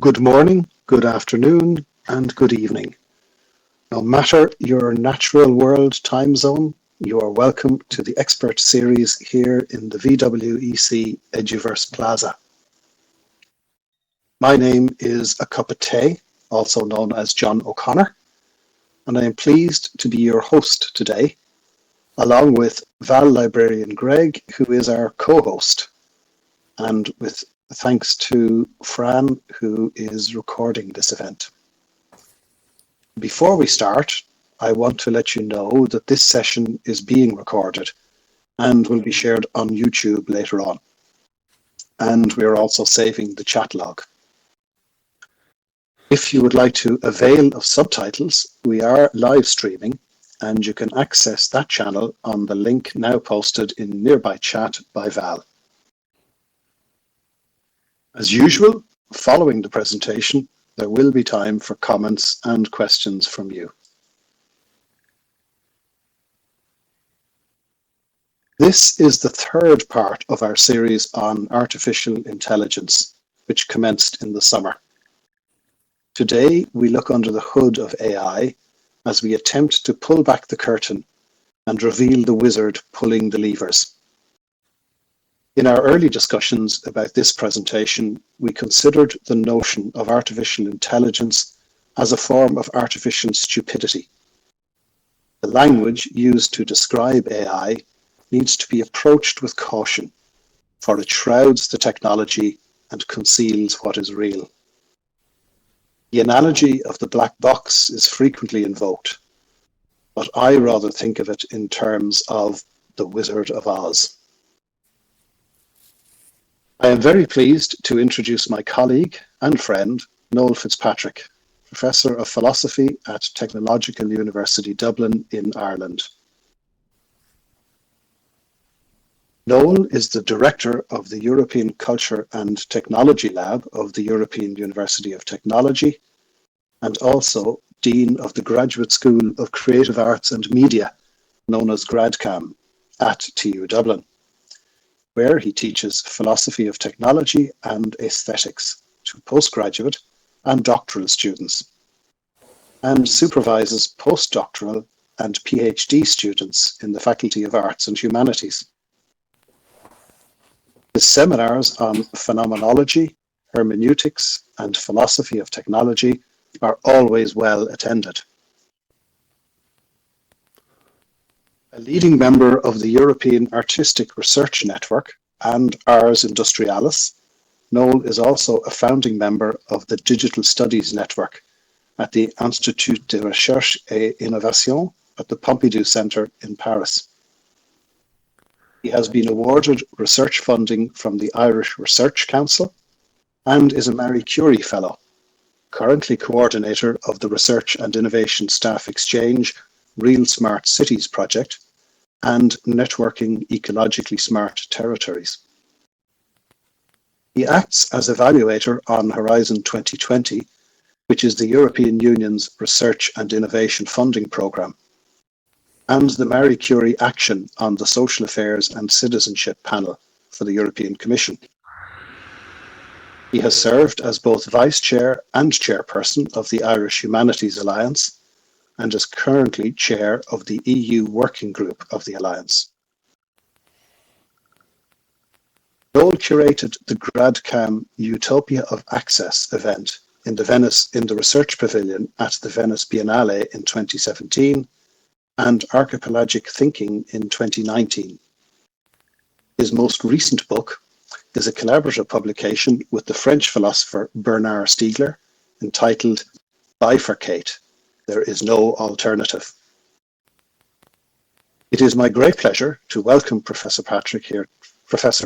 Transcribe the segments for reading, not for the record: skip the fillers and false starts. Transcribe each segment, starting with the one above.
Good morning, good afternoon, and good evening. No matter your natural world time zone, you are welcome to the expert series here in the VWEC Eduverse Plaza. My name is A Cup of Tea, also known as John O'Connor, and I am pleased to be your host today, along with Val Librarian Greg, who is our co-host, and with thanks to Fran, who is recording this event. Before we start, I want to let you know that this session is being recorded and will be shared on YouTube later on. And we are also saving the chat log. If you would like to avail of subtitles, we are live streaming, and you can access that channel on the link now posted in nearby chat by Val. As usual, following the presentation, there will be time for comments and questions from you. This is the third part of our series on artificial intelligence, which commenced in the summer. Today, we look under the hood of AI as we attempt to pull back the curtain and reveal the wizard pulling the levers. In our early discussions about this presentation, we considered the notion of artificial intelligence as a form of artificial stupidity. The language used to describe AI needs to be approached with caution, for it shrouds the technology and conceals what is real. The analogy of the black box is frequently invoked, but I rather think of it in terms of the Wizard of Oz. I am very pleased to introduce my colleague and friend, Noel Fitzpatrick, Professor of Philosophy at Technological University Dublin in Ireland. Noel is the Director of the European Culture and Technology Lab of the European University of Technology, and also Dean of the Graduate School of Creative Arts and Media, known as gradcam, at TU Dublin, where he teaches philosophy of technology and aesthetics to postgraduate and doctoral students, and supervises postdoctoral and PhD students in the Faculty of Arts and Humanities. His seminars on phenomenology, hermeneutics, and philosophy of technology are always well attended. A leading member of the European Artistic Research Network and Ars Industrialis, Noel is also a founding member of the Digital Studies Network at the Institut de Recherche et Innovation at the Pompidou Centre in Paris. He has been awarded research funding from the Irish Research Council and is a Marie-Curie Fellow, currently coordinator of the Research and Innovation Staff Exchange Real Smart Cities project and networking ecologically smart territories. He acts as evaluator on Horizon 2020, which is the European Union's research and innovation funding programme, and the Marie-Curie Action on the Social Affairs and Citizenship panel for the European Commission. He has served as both Vice Chair and Chairperson of the Irish Humanities Alliance and is currently Chair of the EU Working Group of the Alliance. Noel curated the gradcam Utopia of Access event in the Research Pavilion at the Venice Biennale in 2017 and Archipelagic Thinking in 2019. His most recent book is a collaborative publication with the French philosopher Bernard Stiegler entitled Bifurcate, There is No Alternative. It is my great pleasure to welcome Professor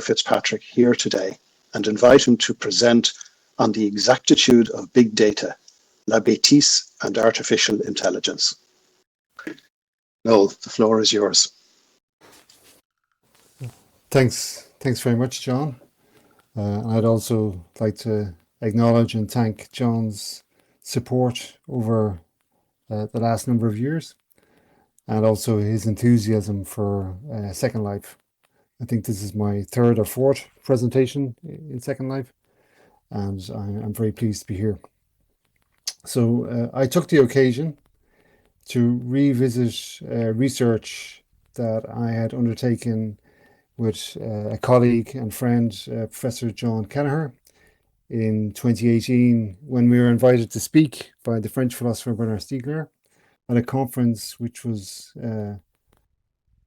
Fitzpatrick here today and invite him to present on the exactitude of big data, la bêtise and artificial intelligence. Noel, the floor is yours. Thanks very much, John. I'd also like to acknowledge and thank John's support over the last number of years, and also his enthusiasm for Second Life. I think this is my third or fourth presentation in Second Life, and I'm very pleased to be here. So I took the occasion to revisit research that I had undertaken with a colleague and friend, Professor John Kelleher, in 2018, when we were invited to speak by the French philosopher Bernard Stiegler at a conference which was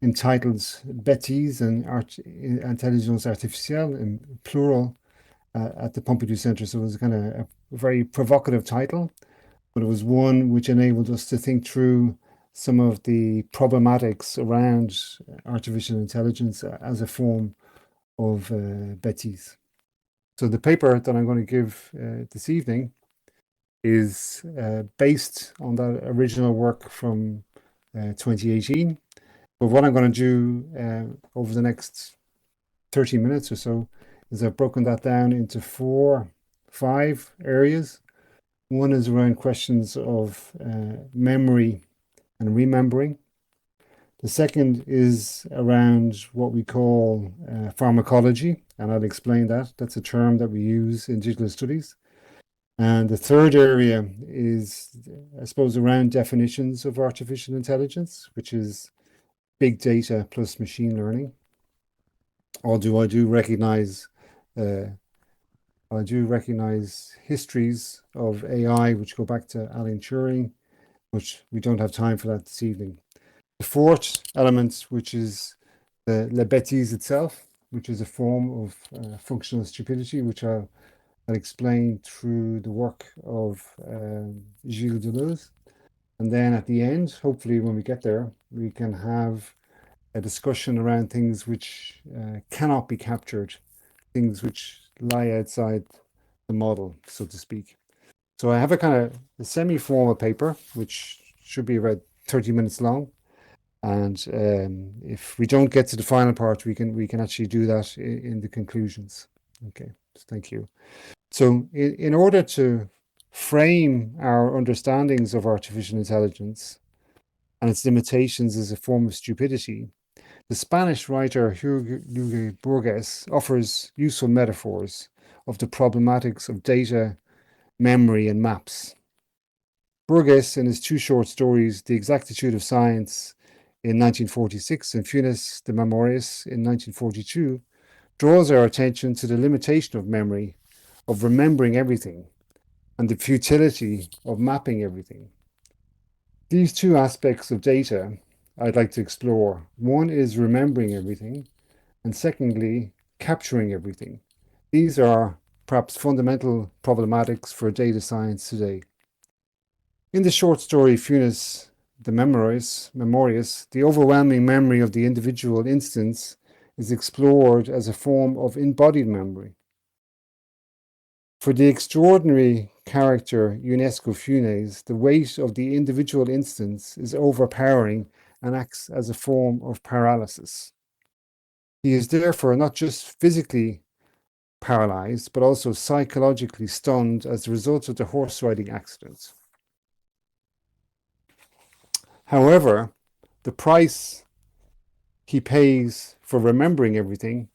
entitled Bêtises and Intelligence Artificielle, in plural, at the Pompidou Centre. So it was kind of a very provocative title, but it was one which enabled us to think through some of the problematics around artificial intelligence as a form of bêtise. So the paper that I'm going to give this evening is based on that original work from 2018. But what I'm going to do over the next 30 minutes or so is I've broken that down into 5 areas. One is around questions of memory and remembering. The second is around what we call pharmacology, and I'll explain that. That's a term that we use in digital studies. And the third area is, I suppose, around definitions of artificial intelligence, which is big data plus machine learning. Although I do recognize histories of AI which go back to Alan Turing, which we don't have time for that this evening. The fourth element, which is the bêtise itself, which is a form of functional stupidity, which I'll explain through the work of Gilles Deleuze. And then at the end, hopefully when we get there, we can have a discussion around things which cannot be captured, things which lie outside the model, so to speak. So I have a kind of a semi-formal paper, which should be about 30 minutes long. And if we don't get to the final part, we can actually do that in the conclusions. Okay, thank you. So in order to frame our understandings of artificial intelligence and its limitations as a form of stupidity, the Spanish writer Hugo Burgess offers useful metaphors of the problematics of data, memory, and maps. Burgess, in his 2 short stories, The Exactitude of Science in 1946 and Funes de Memorias in 1942, draws our attention to the limitation of memory, of remembering everything, and the futility of mapping everything. These 2 aspects of data I'd like to explore. One is remembering everything, and secondly, capturing everything. These are perhaps fundamental problematics for data science today. In the short story Funes de Memorias, the overwhelming memory of the individual instance is explored as a form of embodied memory. For the extraordinary character Ionesco Funes, the weight of the individual instance is overpowering and acts as a form of paralysis. He is therefore not just physically paralyzed, but also psychologically stunned as a result of the horse riding accident. However, the price he pays for remembering everything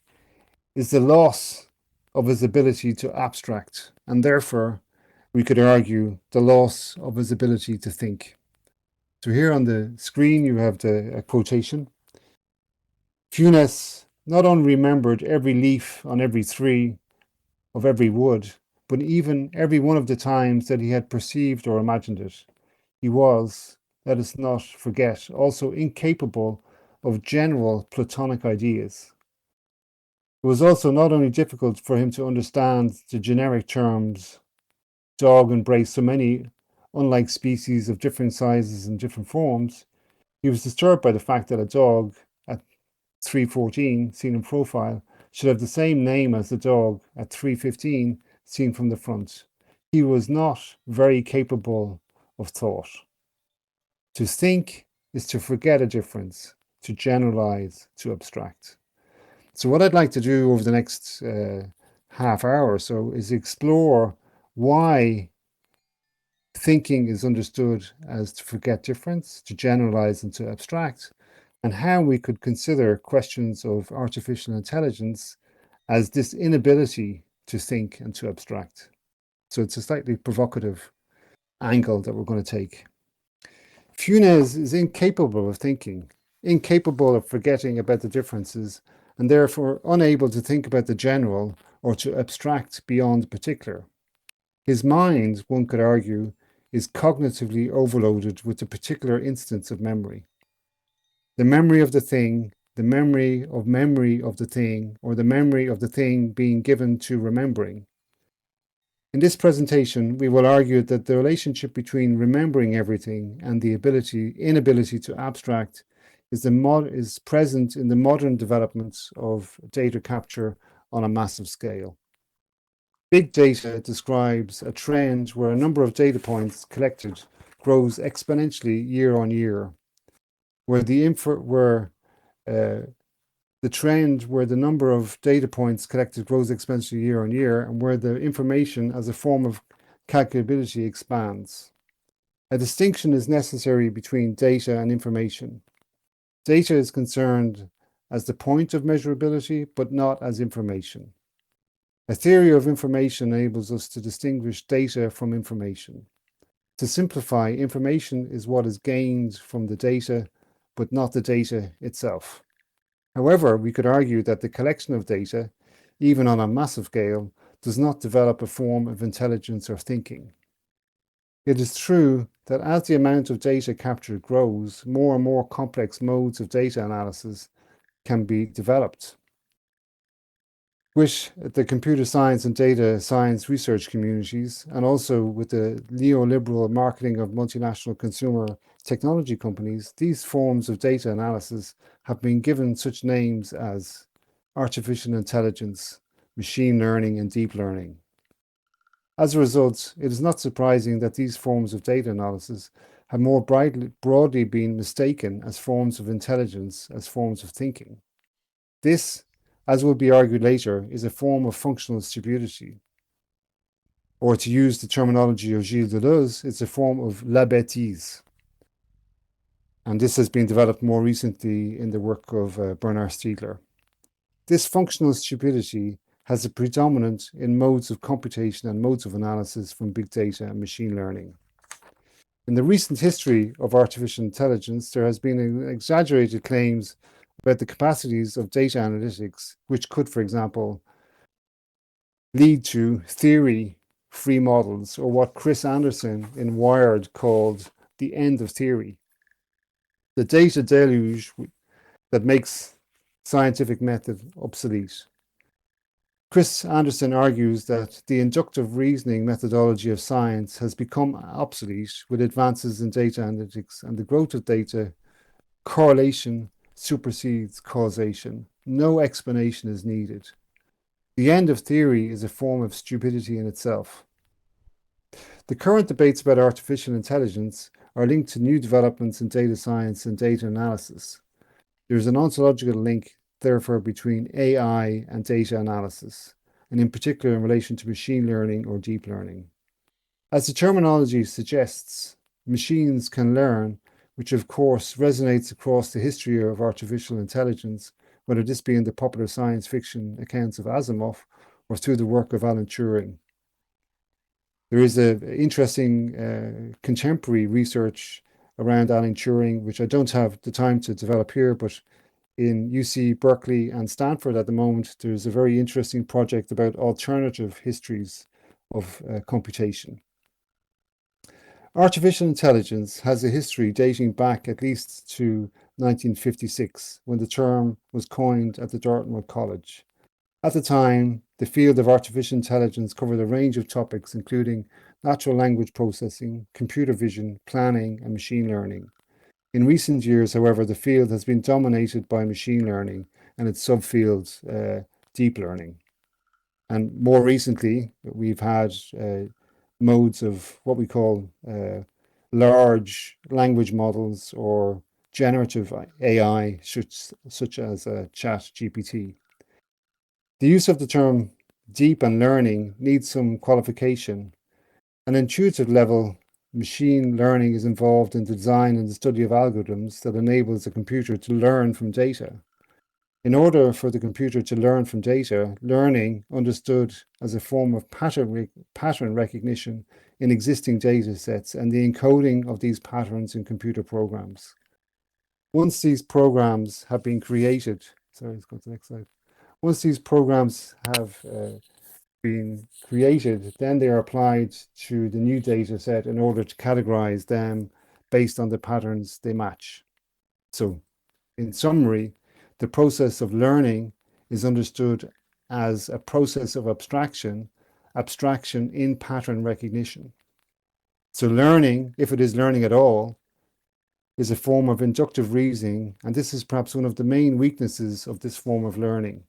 is the loss of his ability to abstract, and therefore, we could argue, the loss of his ability to think. So here on the screen, you have a quotation. Funes not only remembered every leaf on every tree of every wood, but even every one of the times that he had perceived or imagined it. He was, let us not forget, also incapable of general Platonic ideas. It was also not only difficult for him to understand the generic terms dog embraced so many unlike species of different sizes and different forms, he was disturbed by the fact that a dog at 3:14, seen in profile, should have the same name as the dog at 3:15, seen from the front. He was not very capable of thought. To think is to forget a difference, to generalize, to abstract. So what I'd like to do over the next half hour or so is explore why thinking is understood as to forget difference, to generalize and to abstract, and how we could consider questions of artificial intelligence as this inability to think and to abstract. So it's a slightly provocative angle that we're going to take. Funes is incapable of thinking, incapable of forgetting about the differences, and therefore unable to think about the general or to abstract beyond the particular. His mind, one could argue, is cognitively overloaded with the particular instance of memory. The memory of the thing, the memory of the thing, or the memory of the thing being given to remembering. In this presentation, we will argue that the relationship between remembering everything and the inability to abstract is present in the modern developments of data capture on a massive scale. Big data describes a trend where a number of data points collected grows exponentially year on year, where the trend where the number of data points collected grows exponentially year on year, and where the information as a form of calculability expands. A distinction is necessary between data and information. Data is concerned as the point of measurability, but not as information. A theory of information enables us to distinguish data from information. To simplify, information is what is gained from the data, but not the data itself. However, we could argue that the collection of data, even on a massive scale, does not develop a form of intelligence or thinking. It is true that as the amount of data captured grows, more and more complex modes of data analysis can be developed, which the computer science and data science research communities, and also with the neoliberal marketing of multinational consumer technology companies, these forms of data analysis have been given such names as artificial intelligence, machine learning, and deep learning. As a result, it is not surprising that these forms of data analysis have more broadly been mistaken as forms of intelligence, as forms of thinking. This, as will be argued later, is a form of functional stupidity. Or to use the terminology of Gilles Deleuze, it's a form of la bêtise. And this has been developed more recently in the work of Bernard Stiegler. This functional stupidity has a predominant in modes of computation and modes of analysis from big data and machine learning. In the recent history of artificial intelligence, there has been exaggerated claims about the capacities of data analytics, which could, for example, lead to theory-free models, or what Chris Anderson in Wired called the end of theory, the data deluge that makes scientific method obsolete. Chris Anderson argues that the inductive reasoning methodology of science has become obsolete with advances in data analytics, and the growth of data correlation supersedes causation. No explanation is needed. The end of theory is a form of stupidity in itself. The current debates about artificial intelligence are linked to new developments in data science and data analysis. There is an ontological link, therefore, between AI and data analysis, and in particular in relation to machine learning or deep learning. As the terminology suggests, machines can learn, which of course resonates across the history of artificial intelligence, whether this be in the popular science fiction accounts of Asimov or through the work of Alan Turing. There is an interesting contemporary research around Alan Turing, which I don't have the time to develop here, but in UC Berkeley and Stanford at the moment, there's a very interesting project about alternative histories of computation. Artificial intelligence has a history dating back at least to 1956, when the term was coined at the Dartmouth College. At the time, the field of artificial intelligence covered a range of topics, including natural language processing, computer vision, planning, and machine learning. In recent years, however, the field has been dominated by machine learning and its subfield, deep learning. And more recently, we've had modes of what we call large language models or generative AI, such as ChatGPT. The use of the term deep and learning needs some qualification. An intuitive level, machine learning is involved in the design and the study of algorithms that enables a computer to learn from data. In order for the computer to learn from data, learning, understood as a form of pattern recognition in existing data sets and the encoding of these patterns in computer programs. Once these programs have been created, sorry, let's go to the next slide. Once these programs have been created, then they are applied to the new data set in order to categorize them based on the patterns they match. So, in summary, the process of learning is understood as a process of abstraction in pattern recognition. So learning, if it is learning at all, is a form of inductive reasoning, and this is perhaps one of the main weaknesses of this form of learning.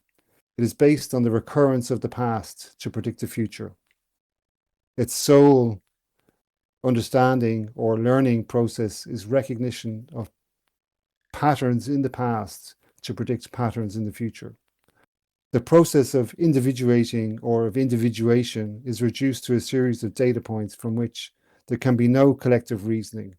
It is based on the recurrence of the past to predict the future. Its sole understanding or learning process is recognition of patterns in the past to predict patterns in the future. The process of individuating or of individuation is reduced to a series of data points from which there can be no collective reasoning.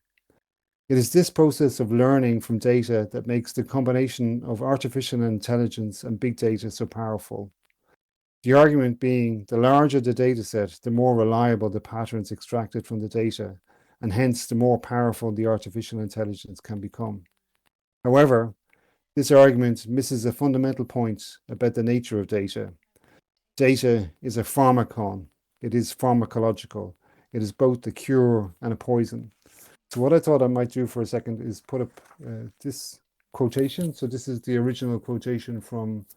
It is this process of learning from data that makes the combination of artificial intelligence and big data so powerful. The argument being the larger the data set, the more reliable the patterns extracted from the data, and hence the more powerful the artificial intelligence can become. However, this argument misses a fundamental point about the nature of data. Data is a pharmacon. It is pharmacological. It is both a cure and a poison. So what I thought I might do for a second is put up this quotation. So this is the original quotation from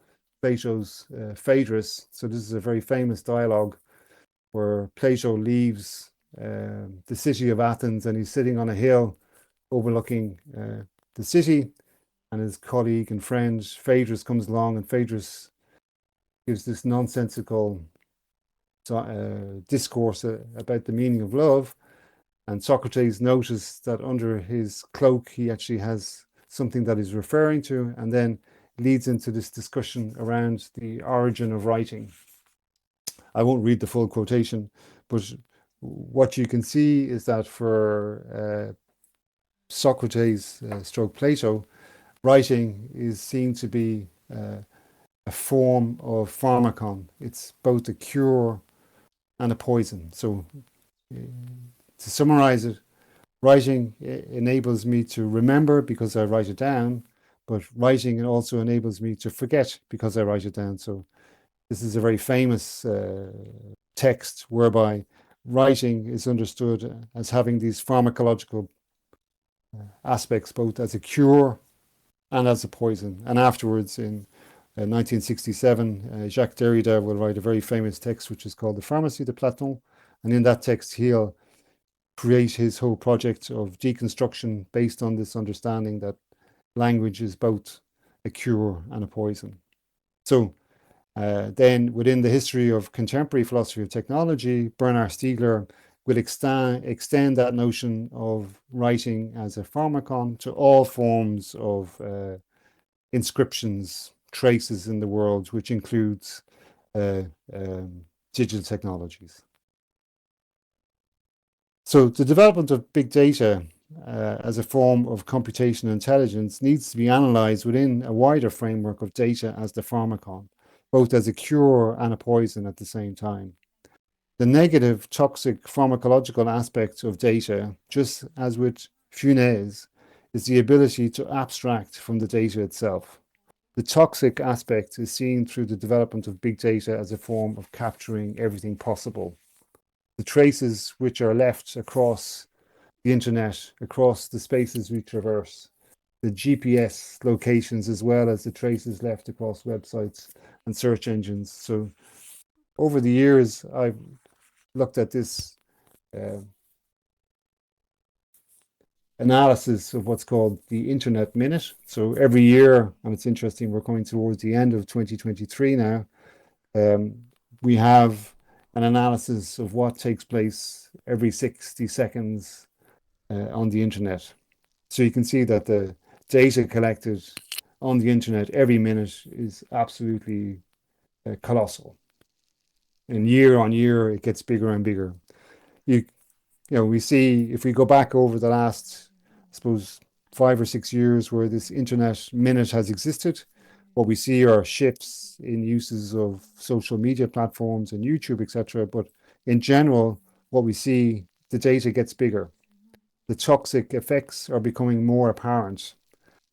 Plato's Phaedrus. So this is a very famous dialogue where Plato leaves the city of Athens and he's sitting on a hill overlooking the city, and his colleague and friend Phaedrus comes along, and Phaedrus gives this nonsensical discourse about the meaning of love. And Socrates noticed that under his cloak, he actually has something that he's referring to, and then leads into this discussion around the origin of writing. I won't read the full quotation, but what you can see is that for Socrates stroke Plato, writing is seen to be a form of pharmacon. It's both a cure and a poison. So to summarize it, writing enables me to remember because I write it down, but writing also enables me to forget because I write it down. So this is a very famous text whereby writing is understood as having these pharmacological aspects, both as a cure and as a poison. And afterwards, in 1967, Jacques Derrida will write a very famous text which is called the Pharmacie de Platon. And in that text, he'll create his whole project of deconstruction based on this understanding that language is both a cure and a poison. So then within the history of contemporary philosophy of technology, Bernard Stiegler will extend that notion of writing as a pharmacon to all forms of inscriptions, traces in the world, which includes digital technologies. So the development of big data as a form of computational intelligence needs to be analyzed within a wider framework of data as the pharmacon, both as a cure and a poison at the same time. The negative, toxic pharmacological aspect of data, just as with Funes, is the ability to abstract from the data itself. The toxic aspect is seen through the development of big data as a form of capturing everything possible. The traces which are left across the internet, across the spaces we traverse, the GPS locations, as well as the traces left across websites and search engines. So over the years, I've looked at this analysis of what's called the Internet Minute. So every year, and it's interesting, we're coming towards the end of 2023 now, we have an analysis of what takes place every 60 seconds on the internet. So you can see that the data collected on the internet every minute is absolutely colossal. And year on year, it gets bigger and bigger. You know, we see if we go back over the last, I suppose, 5 or 6 years where this internet minute has existed, What we see are shifts in uses of social media platforms and YouTube, etc. But in general, what we see, the data gets bigger. The toxic effects are becoming more apparent.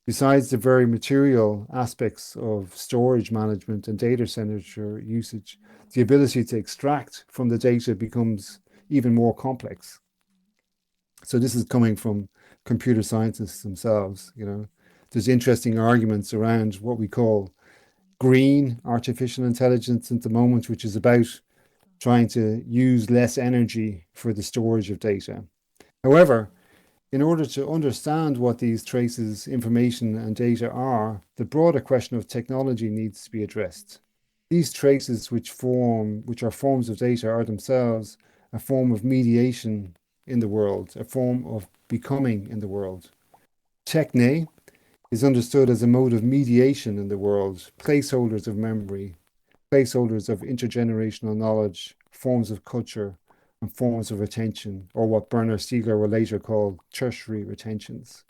Besides the very material aspects of storage management and data center usage, the ability to extract from the data becomes even more complex. So this is coming from computer scientists themselves. There's interesting arguments around what we call green artificial intelligence at the moment, which is about trying to use less energy for the storage of data. However, in order to understand what these traces, information, and data are, the broader question of technology needs to be addressed. These traces, which are forms of data, are themselves a form of mediation in the world, a form of becoming in the world. Techne is understood as a mode of mediation in the world, placeholders of memory, placeholders of intergenerational knowledge, forms of culture, and forms of retention, or what Bernard Stiegler will later call tertiary retentions.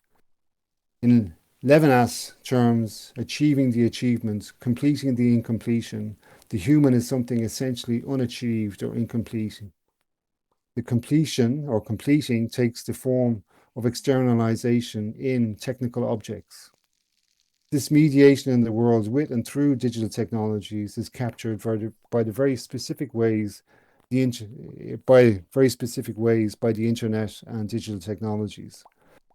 In Levinas terms, achieving the achievement, completing the incompletion, the human is something essentially unachieved or incomplete. The completion or completing takes the form of externalization in technical objects. This mediation in the world with and through digital technologies is captured by very specific ways by the internet and digital technologies.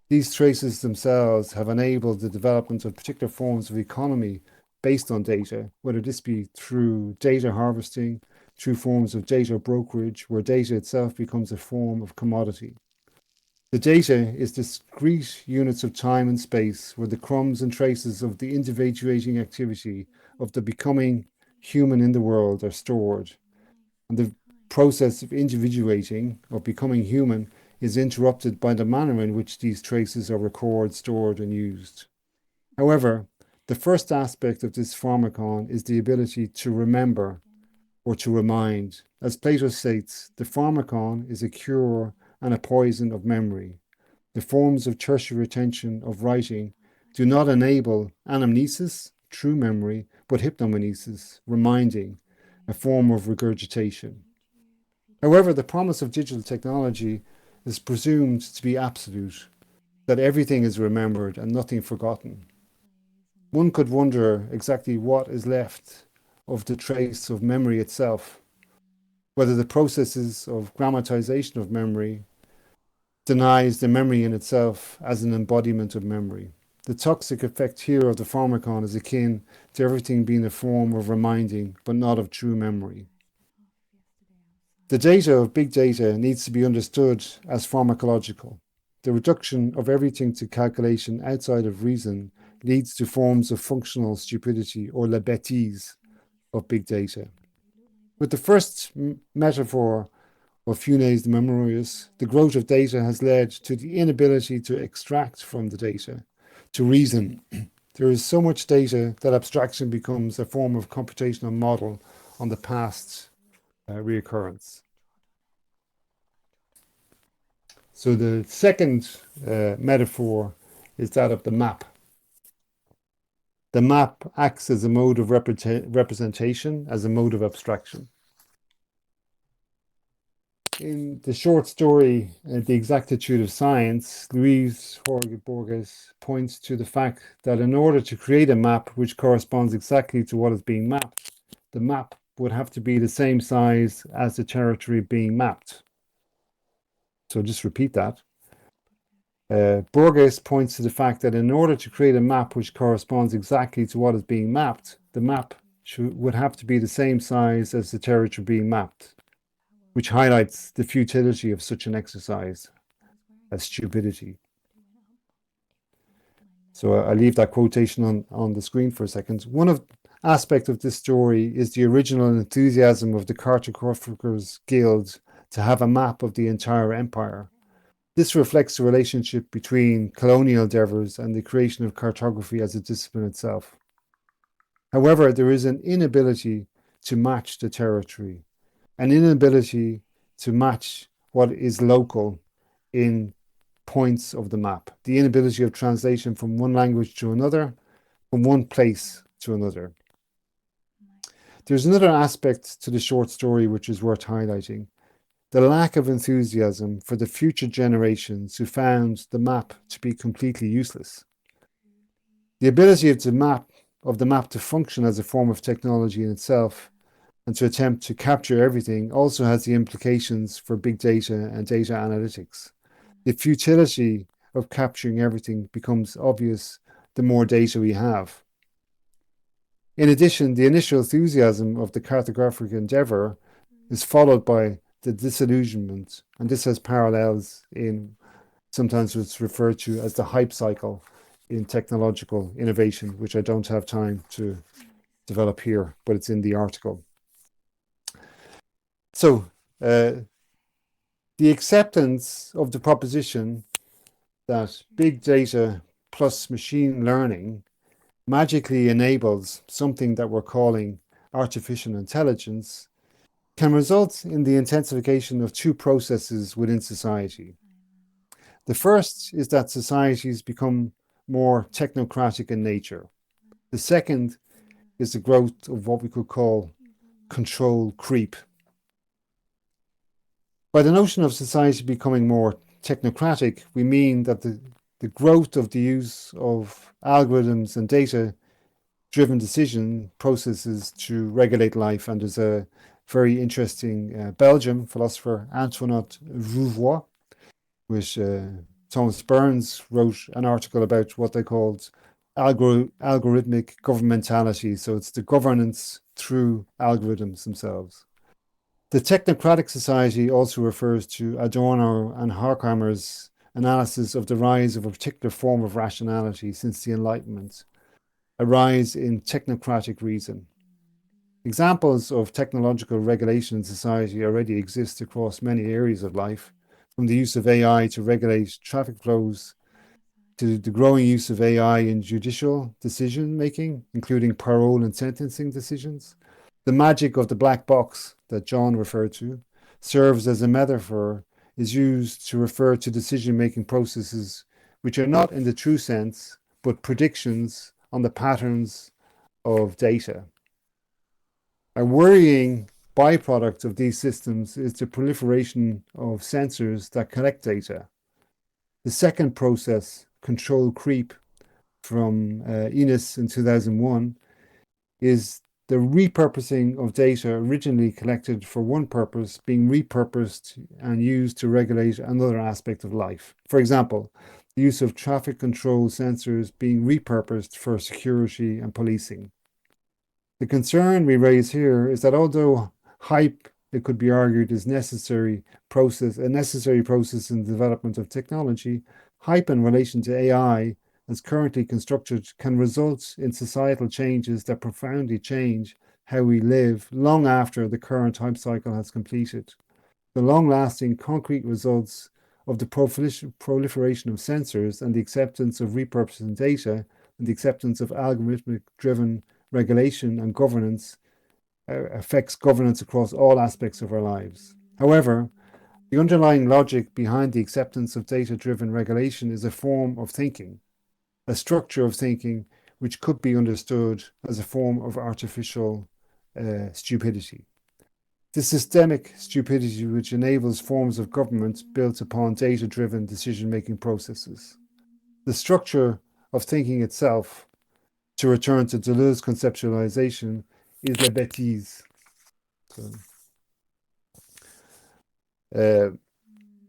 These traces themselves have enabled the development of particular forms of economy based on data, whether this be through data harvesting, through forms of data brokerage, where data itself becomes a form of commodity. The data is discrete units of time and space where the crumbs and traces of the individuating activity of the becoming human in the world are stored. And the process of individuating or becoming human is interrupted by the manner in which these traces are recorded, stored, and used. However, the first aspect of this pharmacon is the ability to remember or to remind. As Plato states, the pharmacon is a cure and a poison of memory. The forms of tertiary retention of writing do not enable anamnesis, true memory, but hypnomnesis, reminding, a form of regurgitation. However, the promise of digital technology is presumed to be absolute, that everything is remembered and nothing forgotten. One could wonder exactly what is left of the trace of memory itself, whether the processes of grammatization of memory denies the memory in itself as an embodiment of memory. The toxic effect here of the pharmacon is akin to everything being a form of reminding, but not of true memory. The data of big data needs to be understood as pharmacological. The reduction of everything to calculation outside of reason leads to forms of functional stupidity or la bêtise of big data. With the first metaphor of Funes de Memoriis, the growth of data has led to the inability to extract from the data, to reason. There is so much data that abstraction becomes a form of computational model on the past reoccurrence. So the second metaphor is that of the map. The map acts as a mode of representation, as a mode of abstraction. In the short story, The Exactitude of Science, Luis Jorge Borges points to the fact that in order to create a map which corresponds exactly to what is being mapped, the map would have to be the same size as the territory being mapped. So just repeat that. Borges points to the fact that in order to create a map which corresponds exactly to what is being mapped, the map would have to be the same size as the territory being mapped, which highlights the futility of such an exercise as stupidity. So I'll leave that quotation on the screen for a second. One aspect of this story is the original enthusiasm of the cartographers' guild to have a map of the entire empire. This reflects the relationship between colonial endeavours and the creation of cartography as a discipline itself. However, there is an inability to match the territory, an inability to match what is local in points of the map, the inability of translation from one language to another, from one place to another. There's another aspect to the short story which is worth highlighting: the lack of enthusiasm for the future generations who found the map to be completely useless. The ability of the map to function as a form of technology in itself and to attempt to capture everything also has the implications for big data and data analytics. The futility of capturing everything becomes obvious the more data we have. In addition, the initial enthusiasm of the cartographic endeavour is followed by the disillusionment, and this has parallels in sometimes what's referred to as the hype cycle in technological innovation, which I don't have time to develop here, but it's in the article. So, the acceptance of the proposition that big data plus machine learning magically enables something that we're calling artificial intelligence can result in the intensification of two processes within society. The first is that societies become more technocratic in nature. The second is the growth of what we could call control creep. By the notion of society becoming more technocratic, we mean that the growth of the use of algorithms and data-driven decision processes to regulate life. And there's a very interesting Belgian philosopher, Antoinette Rouvois, which Thomas Burns wrote an article about what they called algorithmic governmentality. So it's the governance through algorithms themselves. The technocratic society also refers to Adorno and Horkheimer's analysis of the rise of a particular form of rationality since the Enlightenment, a rise in technocratic reason. Examples of technological regulation in society already exist across many areas of life, from the use of AI to regulate traffic flows, to the growing use of AI in judicial decision-making, including parole and sentencing decisions. The magic of the black box that John referred to serves as a metaphor, is used to refer to decision-making processes which are not in the true sense, but predictions on the patterns of data. A worrying byproduct of these systems is the proliferation of sensors that collect data. The second process, control creep, from Enos in 2001, is the repurposing of data originally collected for one purpose being repurposed and used to regulate another aspect of life. For example, the use of traffic control sensors being repurposed for security and policing. The concern we raise here is that although hype, it could be argued, is a necessary process in the development of technology, hype in relation to AI as currently constructed can result in societal changes that profoundly change how we live long after the current hype cycle has completed. The long-lasting concrete results of the proliferation of sensors and the acceptance of repurposing data and the acceptance of algorithmic-driven regulation and governance affects governance across all aspects of our lives. However, the underlying logic behind the acceptance of data-driven regulation is a form of thinking, a structure of thinking which could be understood as a form of artificial stupidity. The systemic stupidity which enables forms of government built upon data-driven decision-making processes. The structure of thinking itself, to return to Deleuze's conceptualization, is la bêtise.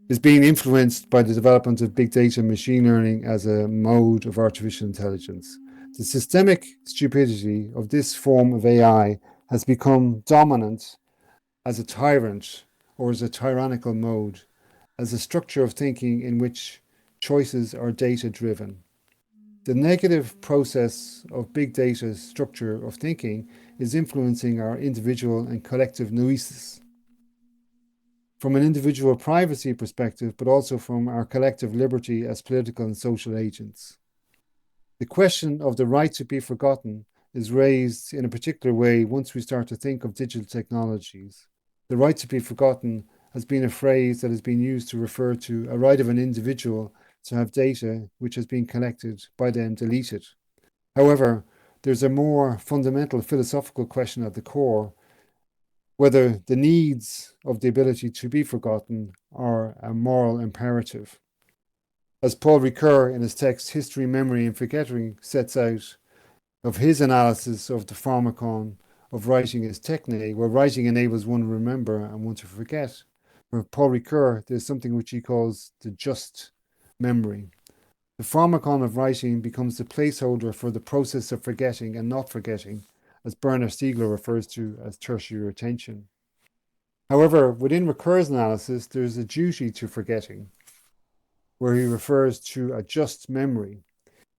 Is being influenced by the development of big data and machine learning as a mode of artificial intelligence. The systemic stupidity of this form of AI has become dominant as a tyrant or as a tyrannical mode, as a structure of thinking in which choices are data-driven. The negative process of big data structure of thinking is influencing our individual and collective noesis. From an individual privacy perspective, but also from our collective liberty as political and social agents. The question of the right to be forgotten is raised in a particular way once we start to think of digital technologies. The right to be forgotten has been a phrase that has been used to refer to a right of an individual to have data which has been collected by them deleted. However, there's a more fundamental philosophical question at the core, whether the needs of the ability to be forgotten are a moral imperative. As Paul Ricoeur in his text History, Memory and Forgetting sets out of his analysis of the pharmacon of writing as techne, where writing enables one to remember and one to forget. For Paul Ricoeur, there's something which he calls the just memory. The pharmacon of writing becomes the placeholder for the process of forgetting and not forgetting, as Bernard Stiegler refers to as tertiary retention. However, within Ricoeur's analysis, there's a duty to forgetting, where he refers to a just memory.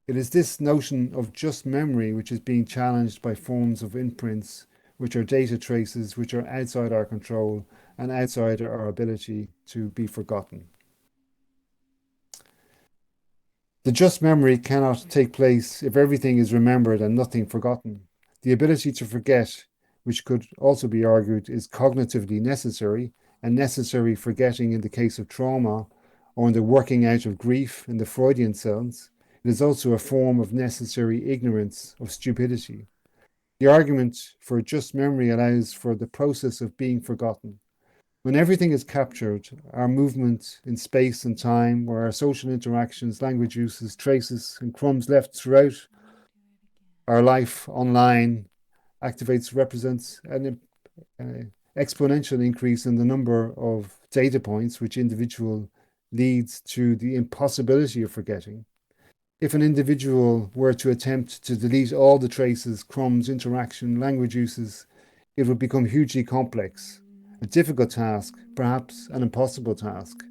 It is this notion of just memory which is being challenged by forms of imprints, which are data traces, which are outside our control and outside our ability to be forgotten. The just memory cannot take place if everything is remembered and nothing forgotten. The ability to forget, which could also be argued, is cognitively necessary, and necessary forgetting in the case of trauma, or in the working out of grief in the Freudian sense. It is also a form of necessary ignorance, of stupidity. The argument for just memory allows for the process of being forgotten. When everything is captured, our movement in space and time, where our social interactions, language uses, traces, and crumbs left throughout our life online represents an exponential increase in the number of data points which individual leads to the impossibility of forgetting. If an individual were to attempt to delete all the traces, crumbs, interaction, language uses, it would become hugely complex, a difficult task, perhaps an impossible task.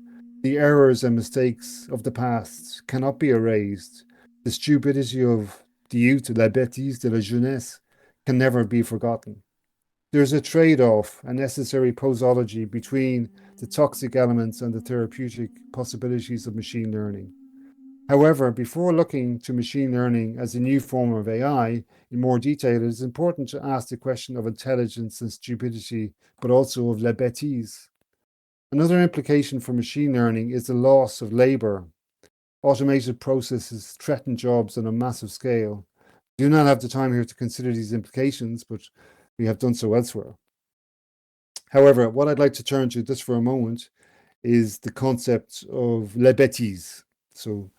The errors and mistakes of the past cannot be erased. The stupidity of the youth, la bêtise de la jeunesse, can never be forgotten. There's a trade-off, a necessary posology between the toxic elements and the therapeutic possibilities of machine learning. However, before looking to machine learning as a new form of AI in more detail, it is important to ask the question of intelligence and stupidity, but also of la bêtise. Another implication for machine learning is the loss of labor. Automated processes threaten jobs on a massive scale. We do not have the time here to consider these implications, but we have done so elsewhere. However, what I'd like to turn to just for a moment is the concept of la bêtise. So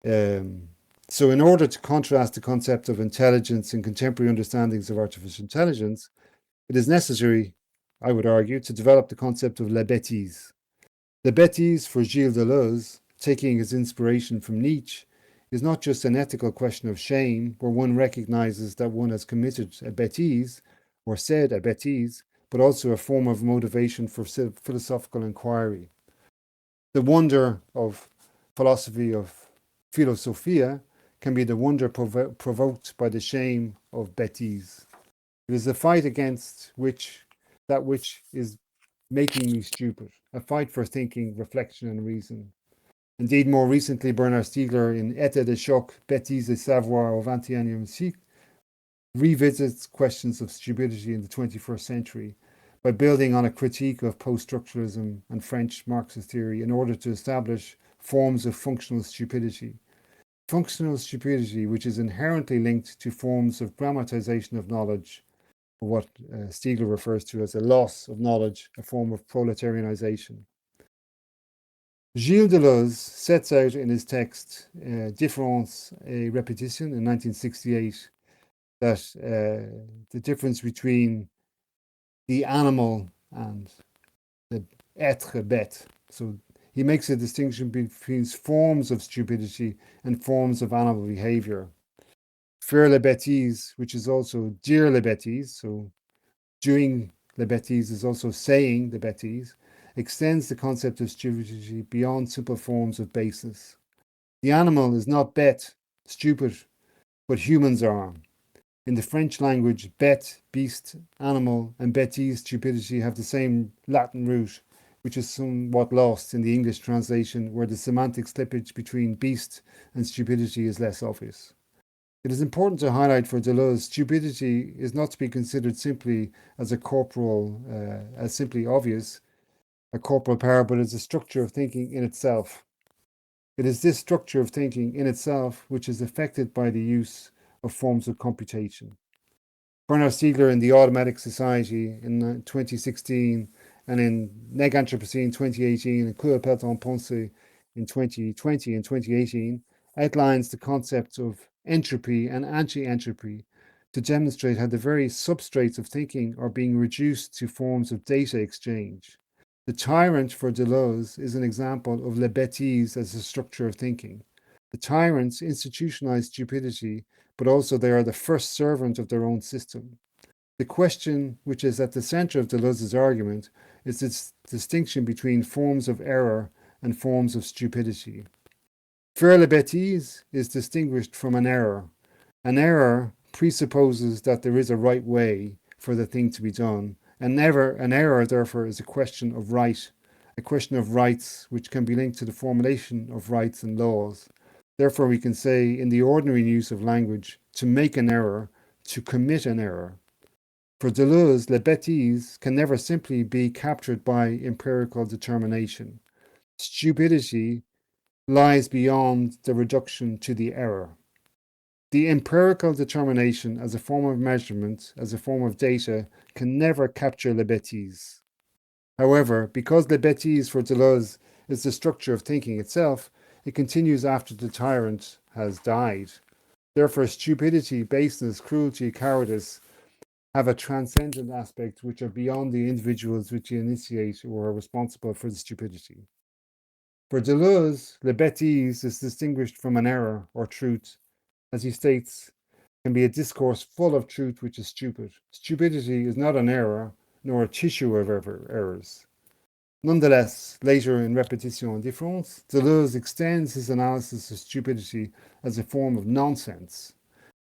in order to contrast the concept of intelligence in contemporary understandings of artificial intelligence, it is necessary, I would argue, to develop the concept of la bêtise. La bêtise, for Gilles Deleuze, taking his inspiration from Nietzsche, is not just an ethical question of shame, where one recognizes that one has committed a bêtise, or said a bêtise, but also a form of motivation for philosophical inquiry. The wonder of philosophy of philosophia can be the wonder provoked by the shame of bêtise. It is a fight against that which is making me stupid, a fight for thinking, reflection, and reason. Indeed, more recently, Bernard Stiegler in État de choc, bêtise et savoir au XXIe siècle revisits questions of stupidity in the 21st century by building on a critique of post-structuralism and French Marxist theory in order to establish forms of functional stupidity. Functional stupidity, which is inherently linked to forms of grammatization of knowledge, or what Stiegler refers to as a loss of knowledge, a form of proletarianization. Gilles Deleuze sets out in his text Différence et Répétition in 1968 that the difference between the animal and the être bête. So he makes a distinction between forms of stupidity and forms of animal behavior. Faire la bêtise, which is also dire la bêtise, so doing la bêtise is also saying the bêtise, extends the concept of stupidity beyond simple forms of baseness. The animal is not bête, stupid, but humans are. In the French language, bête, beast, animal, and bêtise, stupidity, have the same Latin root, which is somewhat lost in the English translation, where the semantic slippage between beast and stupidity is less obvious. It is important to highlight for Deleuze, stupidity is not to be considered simply as as simply obvious, a corporal power, but as a structure of thinking in itself. It is this structure of thinking in itself which is affected by the use of forms of computation. Bernard Stiegler in the Automatic Society in 2016 and in Neg Anthropocene 2018 and Courbet en Pensée in 2020 and 2018 outlines the concepts of entropy and anti-entropy to demonstrate how the very substrates of thinking are being reduced to forms of data exchange. The tyrant for Deleuze is an example of la bêtise as a structure of thinking. The tyrants institutionalize stupidity, but also they are the first servant of their own system. The question which is at the center of Deleuze's argument is this distinction between forms of error and forms of stupidity. Faire la bêtise is distinguished from an error. An error presupposes that there is a right way for the thing to be done, and never an error, therefore, is a question of right, a question of rights which can be linked to the formulation of rights and laws. Therefore, we can say, in the ordinary use of language, to make an error, to commit an error. For Deleuze, la bêtise can never simply be captured by empirical determination. Stupidity lies beyond the reduction to the error. The empirical determination as a form of measurement, as a form of data, can never capture la bêtise. However, because la bêtise for Deleuze is the structure of thinking itself, it continues after the tyrant has died. Therefore, stupidity, baseness, cruelty, cowardice have a transcendent aspect which are beyond the individuals which initiate or are responsible for the stupidity. For Deleuze, la bêtise is distinguished from an error or truth, as he states, can be a discourse full of truth which is stupid. Stupidity is not an error, nor a tissue of errors. Nonetheless, later in Repetition and Difference, Deleuze extends his analysis of stupidity as a form of nonsense,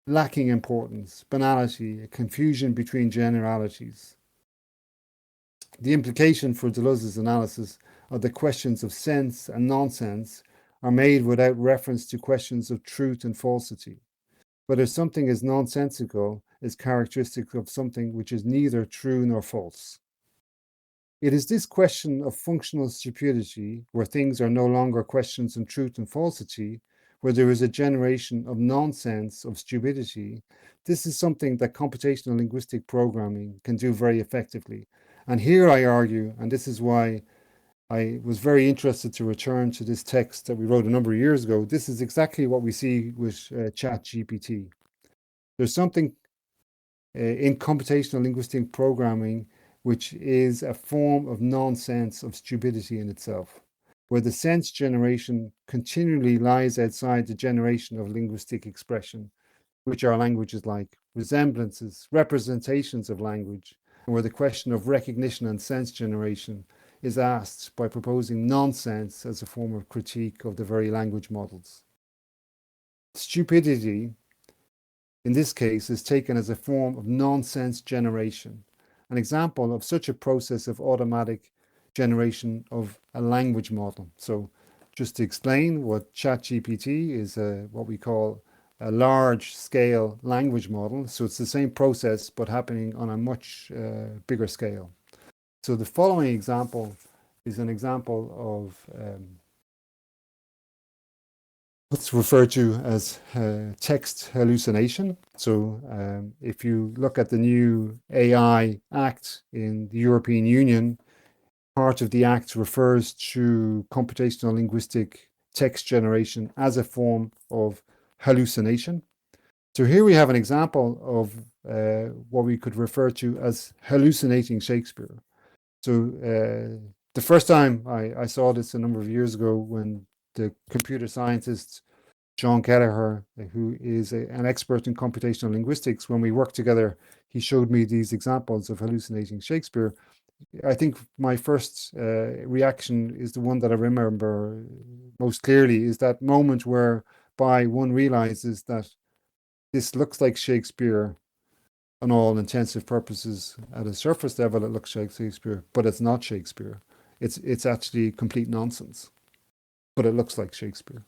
lacking importance, banality, a confusion between generalities. The implication for Deleuze's analysis of the questions of sense and nonsense are made without reference to questions of truth and falsity. Whether something is nonsensical is characteristic of something which is neither true nor false. It is this question of functional stupidity, where things are no longer questions of truth and falsity, where there is a generation of nonsense, of stupidity. This is something that computational linguistic programming can do very effectively. And here I argue, and this is why I was very interested to return to this text that we wrote a number of years ago. This is exactly what we see with ChatGPT. There's something in computational linguistic programming which is a form of nonsense, of stupidity in itself, where the sense generation continually lies outside the generation of linguistic expression, which are languages like resemblances, representations of language, and where the question of recognition and sense generation is asked by proposing nonsense as a form of critique of the very language models. Stupidity, in this case, is taken as a form of nonsense generation, an example of such a process of automatic generation of a language model. So just to explain, what ChatGPT is what we call a large-scale language model. So it's the same process, but happening on a much bigger scale. So the following example is an example of what's referred to as text hallucination. So if you look at the new AI Act in the European Union, part of the Act refers to computational linguistic text generation as a form of hallucination. So here we have an example of what we could refer to as hallucinating Shakespeare. So the first time I saw this a number of years ago, when the computer scientist John Kelleher, who is an expert in computational linguistics, when we worked together, he showed me these examples of hallucinating Shakespeare. I think my first reaction is the one that I remember most clearly, is that moment whereby one realizes that this looks like Shakespeare on all intensive purposes. At a surface level, it looks like Shakespeare, but it's not Shakespeare. It's actually complete nonsense, but it looks like Shakespeare.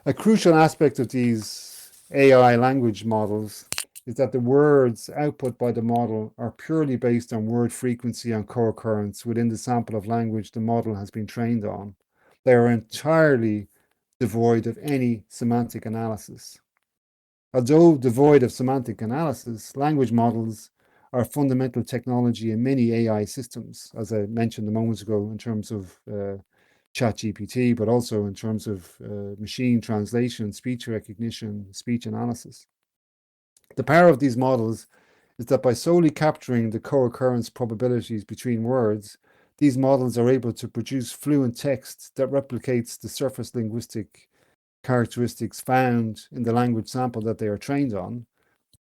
A crucial aspect of these AI language models is that the words output by the model are purely based on word frequency and co-occurrence within the sample of language the model has been trained on. They are entirely devoid of any semantic analysis. Although devoid of semantic analysis, language models are a fundamental technology in many AI systems, as I mentioned a moment ago, in terms of ChatGPT, but also in terms of machine translation, speech recognition, speech analysis. The power of these models is that by solely capturing the co-occurrence probabilities between words, these models are able to produce fluent text that replicates the surface linguistic characteristics found in the language sample that they are trained on,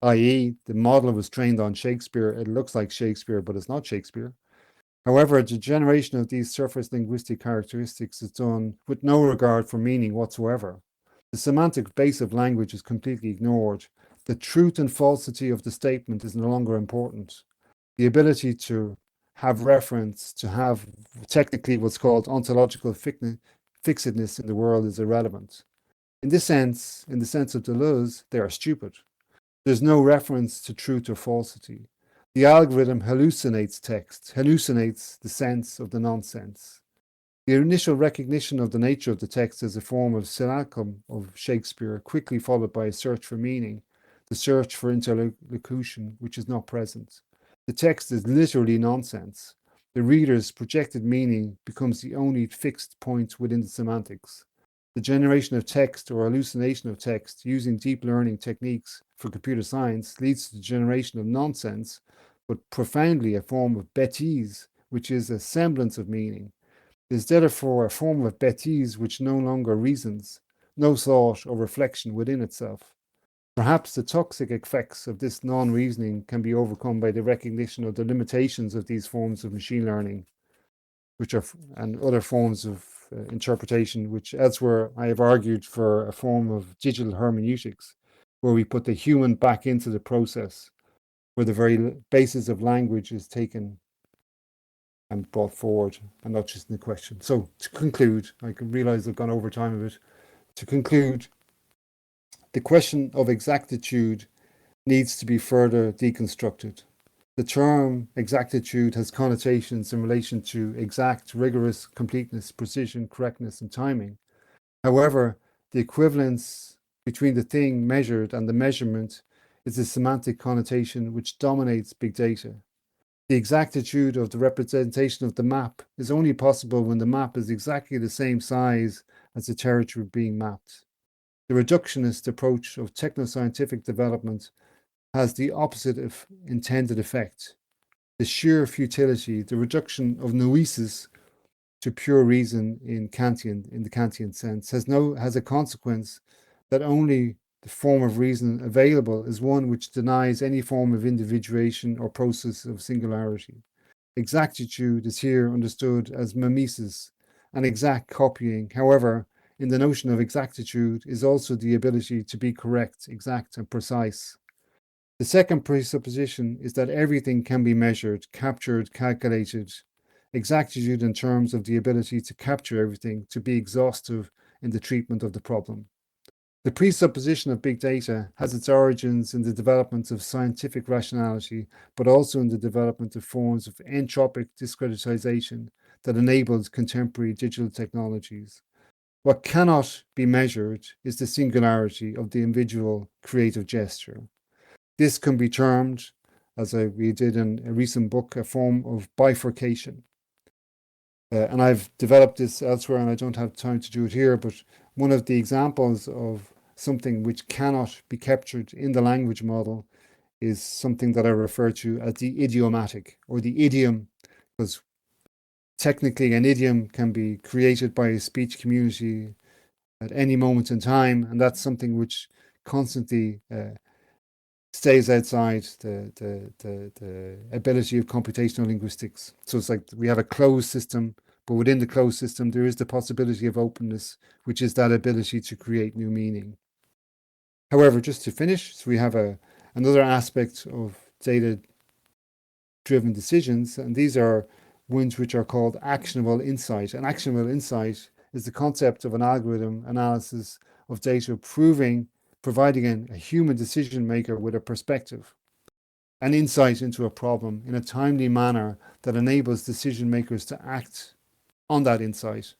i.e., the model was trained on Shakespeare, it looks like Shakespeare, but it's not Shakespeare. However, the generation of these surface linguistic characteristics is done with no regard for meaning whatsoever. The semantic base of language is completely ignored. The truth and falsity of the statement is no longer important. The ability to have reference, to have technically what's called ontological fixedness in the world is irrelevant. In this sense, in the sense of Deleuze, they are stupid. There's no reference to truth or falsity. The algorithm hallucinates text, hallucinates the sense of the nonsense. The initial recognition of the nature of the text as a form of simulacrum of Shakespeare, quickly followed by a search for meaning, the search for interlocution, which is not present. The text is literally nonsense. The reader's projected meaning becomes the only fixed point within the semantics. The generation of text or hallucination of text using deep learning techniques for computer science leads to the generation of nonsense, but profoundly a form of bêtise, which is a semblance of meaning. It is therefore a form of bêtise which no longer reasons, no thought or reflection within itself. Perhaps the toxic effects of this non-reasoning can be overcome by the recognition of the limitations of these forms of machine learning, which are and other forms of interpretation, which elsewhere I have argued for a form of digital hermeneutics, where we put the human back into the process, where the very basis of language is taken and brought forward, and not just in the question. So to conclude, I can realize I've gone over time a bit. To conclude, the question of exactitude needs to be further deconstructed. The term exactitude has connotations in relation to exact, rigorous, completeness, precision, correctness, and timing. However, the equivalence between the thing measured and the measurement is a semantic connotation which dominates big data. The exactitude of the representation of the map is only possible when the map is exactly the same size as the territory being mapped. The reductionist approach of technoscientific development has the opposite of intended effect. The sheer futility, the reduction of noesis to pure reason in the Kantian sense, has a consequence that only the form of reason available is one which denies any form of individuation or process of singularity. Exactitude is here understood as mimesis, an exact copying. However, in the notion of exactitude is also the ability to be correct, exact, and precise. The second presupposition is that everything can be measured, captured, calculated. Exactitude in terms of the ability to capture everything, to be exhaustive in the treatment of the problem. The presupposition of big data has its origins in the development of scientific rationality, but also in the development of forms of entropic discretization that enables contemporary digital technologies. What cannot be measured is the singularity of the individual creative gesture. This can be termed, as we did in a recent book, a form of bifurcation. And I've developed this elsewhere, and I don't have time to do it here, but one of the examples of something which cannot be captured in the language model is something that I refer to as the idiomatic, or the idiom, because technically an idiom can be created by a speech community at any moment in time, and that's something which constantly stays outside the ability of computational linguistics. So it's like we have a closed system, but within the closed system, there is the possibility of openness, which is that ability to create new meaning. However, just to finish, so we have another aspect of data-driven decisions, and these are ones which are called actionable insight. And actionable insight is the concept of an algorithm analysis of data providing a human decision maker with a perspective, an insight into a problem in a timely manner that enables decision makers to act on that insight.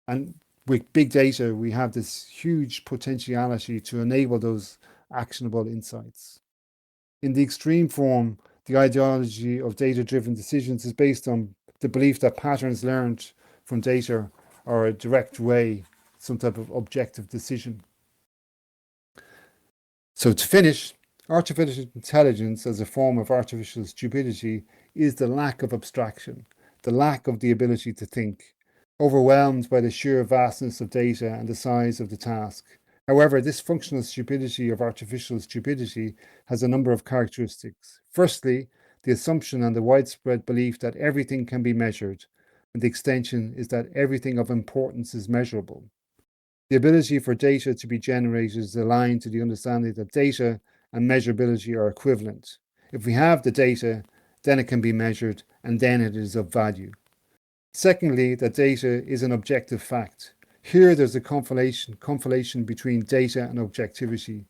And with big data, we have this huge potentiality to enable those actionable insights. In the extreme form, the ideology of data-driven decisions is based on the belief that patterns learned from data are a direct way, some type of objective decision. So to finish, artificial intelligence as a form of artificial stupidity is the lack of abstraction, the lack of the ability to think, overwhelmed by the sheer vastness of data and the size of the task. However, this functional stupidity of artificial stupidity has a number of characteristics. Firstly, the assumption and the widespread belief that everything can be measured, and the extension is that everything of importance is measurable. The ability for data to be generated is aligned to the understanding that data and measurability are equivalent. If we have the data, then it can be measured, and then it is of value. Secondly, that data is an objective fact. Here there's a conflation between data and objectivity,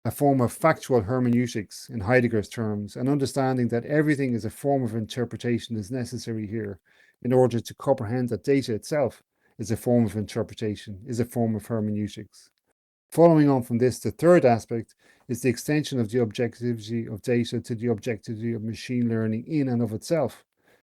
a form of factual hermeneutics in Heidegger's terms, an understanding that everything is a form of interpretation is necessary here in order to comprehend that data itself is a form of interpretation, is a form of hermeneutics. Following on from this, the third aspect is the extension of the objectivity of data to the objectivity of machine learning in and of itself.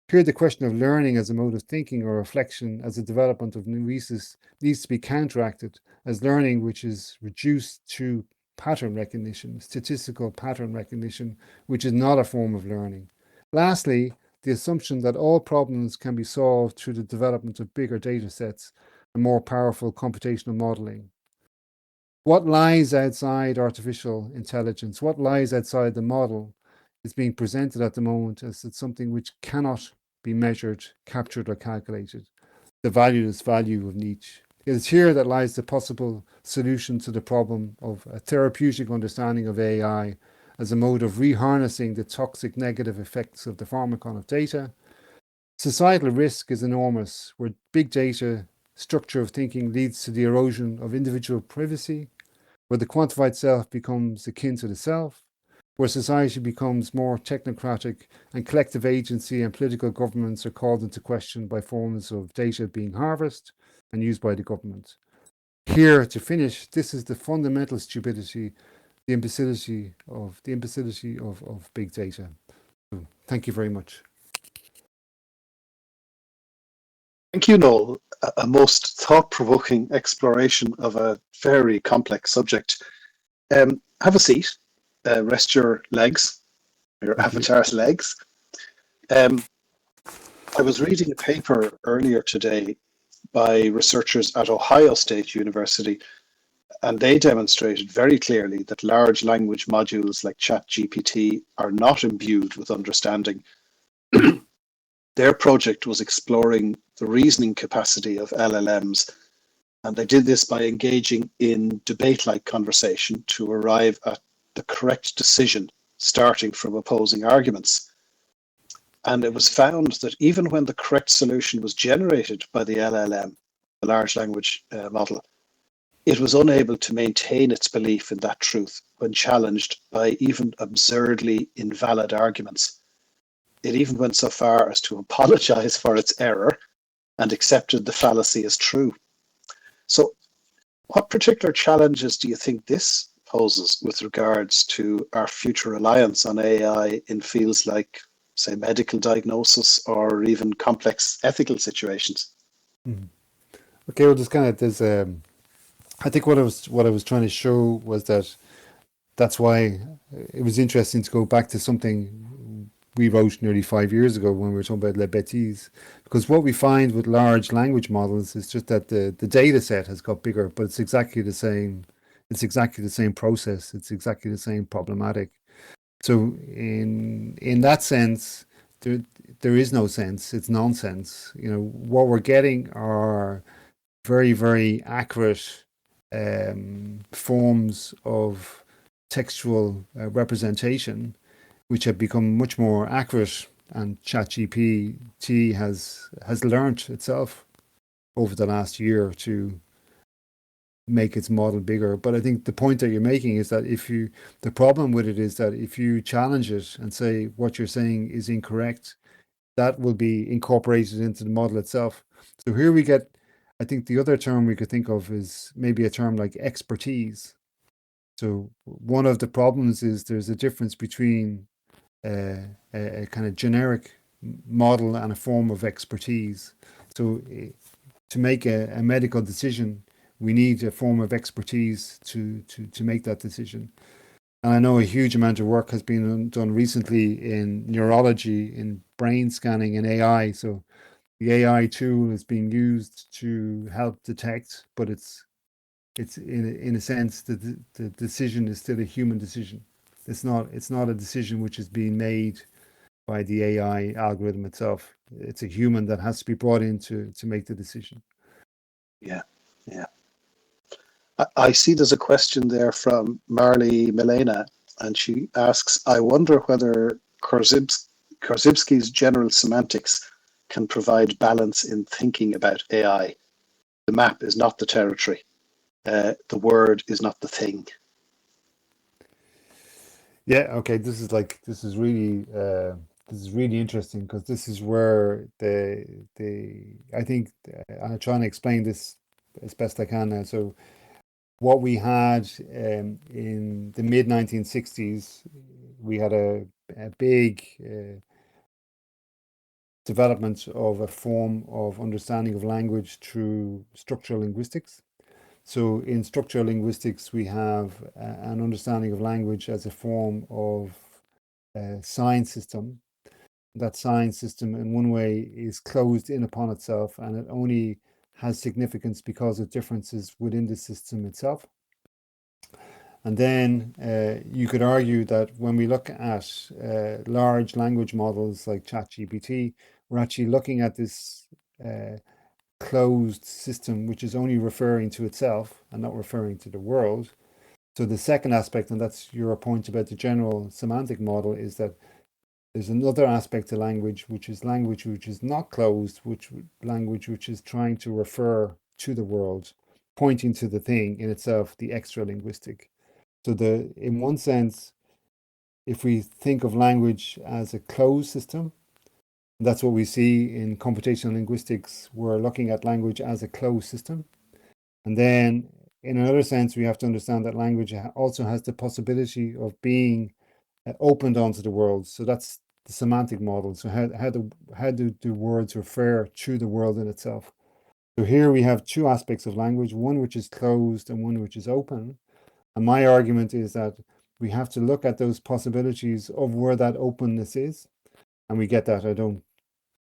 Here, the question of learning as a mode of thinking or reflection as a development of noesis needs to be counteracted as learning which is reduced to pattern recognition, statistical pattern recognition, which is not a form of learning. Lastly, the assumption that all problems can be solved through the development of bigger data sets and more powerful computational modeling. What lies outside artificial intelligence, what lies outside the model, is being presented at the moment as it's something which cannot be measured, captured, or calculated. The valueless value of Nietzsche. It is here that lies the possible solution to the problem of a therapeutic understanding of AI as a mode of reharnessing the toxic negative effects of the pharmacon of data. Societal risk is enormous, where big data structure of thinking leads to the erosion of individual privacy, where the quantified self becomes akin to the self, where society becomes more technocratic and collective agency and political governments are called into question by forms of data being harvested and used by the government. Here, to finish, this is the fundamental stupidity, the imbecility of big data. So, thank you very much. Thank you, Noel. A most thought-provoking exploration of a very complex subject. Have a seat, rest your legs, your avatar's legs. I was reading a paper earlier today by researchers at Ohio State University, and they demonstrated very clearly that large language modules like ChatGPT are not imbued with understanding. Their project was exploring the reasoning capacity of LLMs, and they did this by engaging in debate-like conversation to arrive at the correct decision, starting from opposing arguments. And it was found that even when the correct solution was generated by the LLM, the large language model, it was unable to maintain its belief in that truth when challenged by even absurdly invalid arguments. It even went so far as to apologize for its error and accepted the fallacy as true. So, what particular challenges do you think this poses with regards to our future reliance on AI in fields like, say, medical diagnosis or even complex ethical situations? Okay, well, there's I think what I was trying to show was that that's why it was interesting to go back to something we wrote nearly 5 years ago when we were talking about les bêtises, because what we find with large language models is just that the data set has got bigger, but it's exactly the same. It's exactly the same process. It's exactly the same problematic. So in that sense, there is no sense. It's nonsense. You know, what we're getting are very, very accurate forms of textual representation, which have become much more accurate, and ChatGPT has learnt itself over the last year to make its model bigger. But I think the point that you're making is that the problem with it is that if you challenge it and say what you're saying is incorrect, that will be incorporated into the model itself. So here we get, I think the other term we could think of is maybe a term like expertise. So one of the problems is there's a difference between a kind of generic model and a form of expertise. So to make a medical decision, we need a form of expertise to make that decision. And I know a huge amount of work has been done recently in neurology, in brain scanning and AI. So the AI tool is being used to help detect, but it's in a sense the decision is still a human decision. It's not a decision which is being made by the AI algorithm itself. It's a human that has to be brought in to make the decision. Yeah, yeah. I see there's a question there from Marley Milena, and she asks, I wonder whether Korzybski's general semantics can provide balance in thinking about AI. The map is not the territory. The word is not the thing. Yeah, okay. This is really interesting, because this is where the I think I'm trying to explain this as best I can now. So what we had in the mid 1960s, we had a big development of a form of understanding of language through structural linguistics. So in structural linguistics, we have an understanding of language as a form of sign system. That sign system, in one way, is closed in upon itself, and it only has significance because of differences within the system itself. And then you could argue that when we look at large language models like ChatGPT, we're actually looking at this closed system, which is only referring to itself and not referring to the world. So the second aspect, and that's your point about the general semantic model, is that there's another aspect to language which is not closed, language which is trying to refer to the world, pointing to the thing in itself, the extra linguistic. So in one sense, if we think of language as a closed system, that's what we see in computational linguistics. We're looking at language as a closed system. And then in another sense, we have to understand that language also has the possibility of being opened onto the world. So that's the semantic model. So how do words refer to the world in itself? So here we have two aspects of language, one which is closed and one which is open. And my argument is that we have to look at those possibilities of where that openness is. And we get that. I don't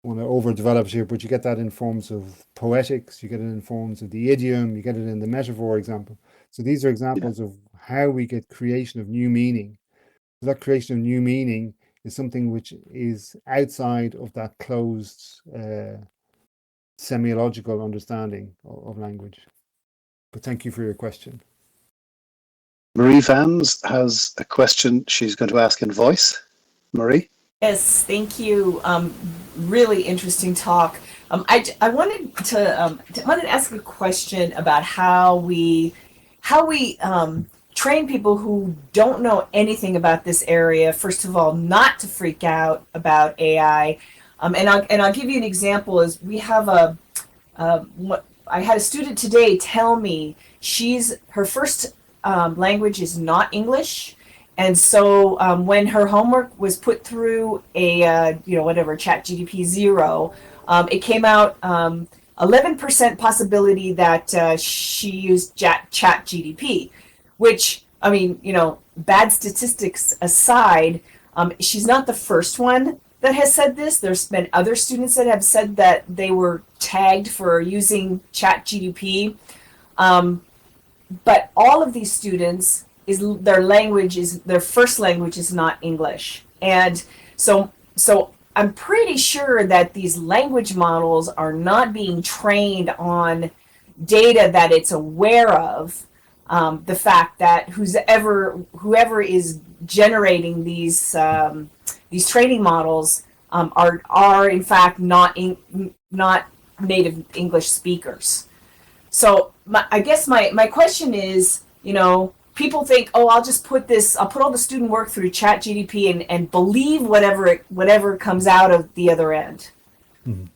want to overdevelop it here, but you get that in forms of poetics, you get it in forms of the idiom, you get it in the metaphor example. So these are examples of how we get creation of new meaning. So that creation of new meaning is something which is outside of that closed semiological understanding of language. But thank you for your question. Marie Vans has a question she's going to ask in voice. Marie? Yes, thank you. Really interesting talk. I wanted to ask a question about how we train people who don't know anything about this area. First of all, not to freak out about AI. And I'll give you an example. Is we have I had a student today tell me her first language is not English. And so when her homework was put through a, ChatGPT 0, it came out 11% possibility that she used ChatGPT, which, I mean, bad statistics aside, she's not the first one that has said this. There's been other students that have said that they were tagged for using ChatGPT. But all of these students, their first language is not English. And so I'm pretty sure that these language models are not being trained on data that it's aware of. The fact that whoever is generating these training models are in fact not native English speakers. So I guess my question is, people think, oh, I'll put all the student work through ChatGPT and believe whatever comes out of the other end. Mm-hmm.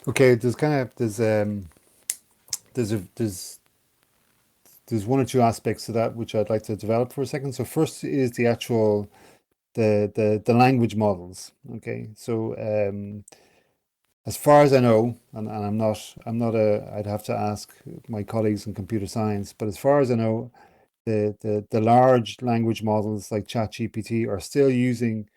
Okay, there's there's one or two aspects to that which I'd like to develop for a second. So first is the actual the language models. Okay, so as far as I know, and I'm not I'd have to ask my colleagues in computer science, but as far as I know, the large language models like ChatGPT are still using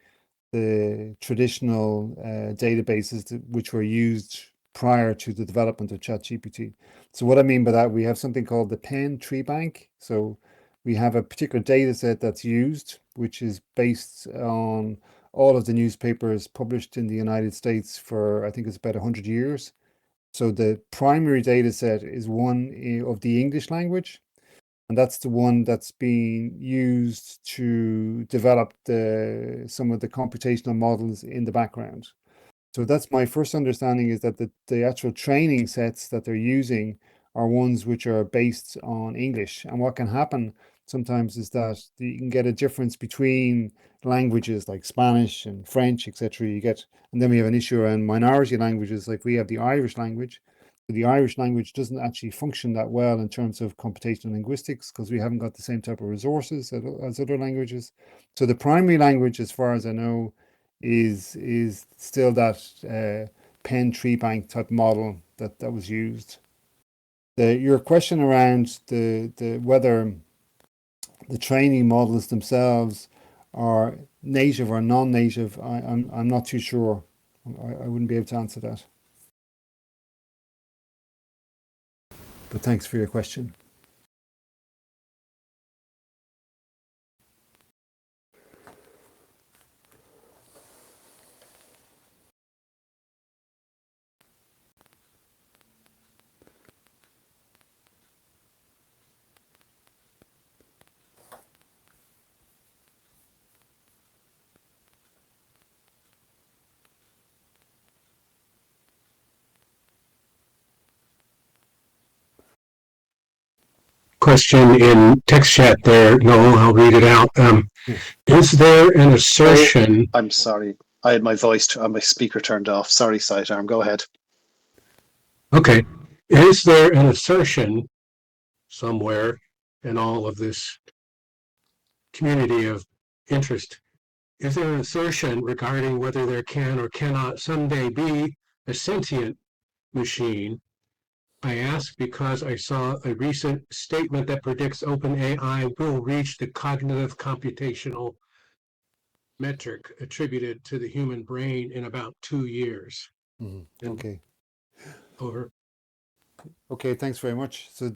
the traditional databases which were used prior to the development of ChatGPT. So what I mean by that, we have something called the Penn Tree Bank. So we have a particular data set that's used, which is based on all of the newspapers published in the United States for, I think it's about 100 years. So the primary data set is one of the English language, and that's the one that's being used to develop some of the computational models in the background. So that's my first understanding, is that the actual training sets that they're using are ones which are based on English. And what can happen sometimes is that you can get a difference between languages like Spanish and French, etc. And then we have an issue around minority languages, like we have the Irish language. The Irish language doesn't actually function that well in terms of computational linguistics because we haven't got the same type of resources as other languages. So the primary language, as far as I know, is still that Penn Tree Bank type model that was used. Your question around the whether the training models themselves are native or non-native, I'm not too sure. I wouldn't be able to answer that. But thanks for your question. Question in text chat there, Noel, I'll read it out. Is there an assertion? I'm sorry. I had my my speaker turned off. Sorry, Sidearm. Go ahead. Okay. Is there an assertion somewhere in all of this community of interest? Is there an assertion regarding whether there can or cannot someday be a sentient machine? I ask because I saw a recent statement that predicts OpenAI will reach the cognitive computational metric attributed to the human brain in about 2 years. Okay. Over. Okay, thanks very much. So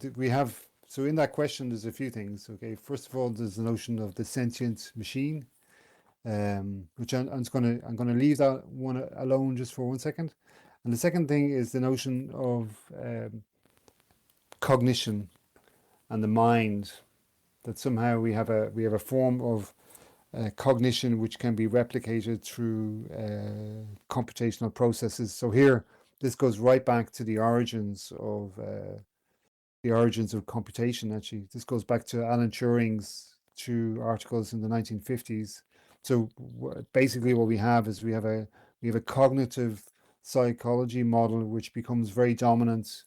in that question, there's a few things. Okay, first of all, there's the notion of the sentient machine, which I'm going to leave that one alone just for 1 second. And the second thing is the notion of cognition and the mind, that somehow we have a form of cognition which can be replicated through computational processes. So here, this goes right back to the origins of computation. Actually, this goes back to Alan Turing's 2 articles in the 1950s. So basically, what we have is we have a cognitive psychology model which becomes very dominant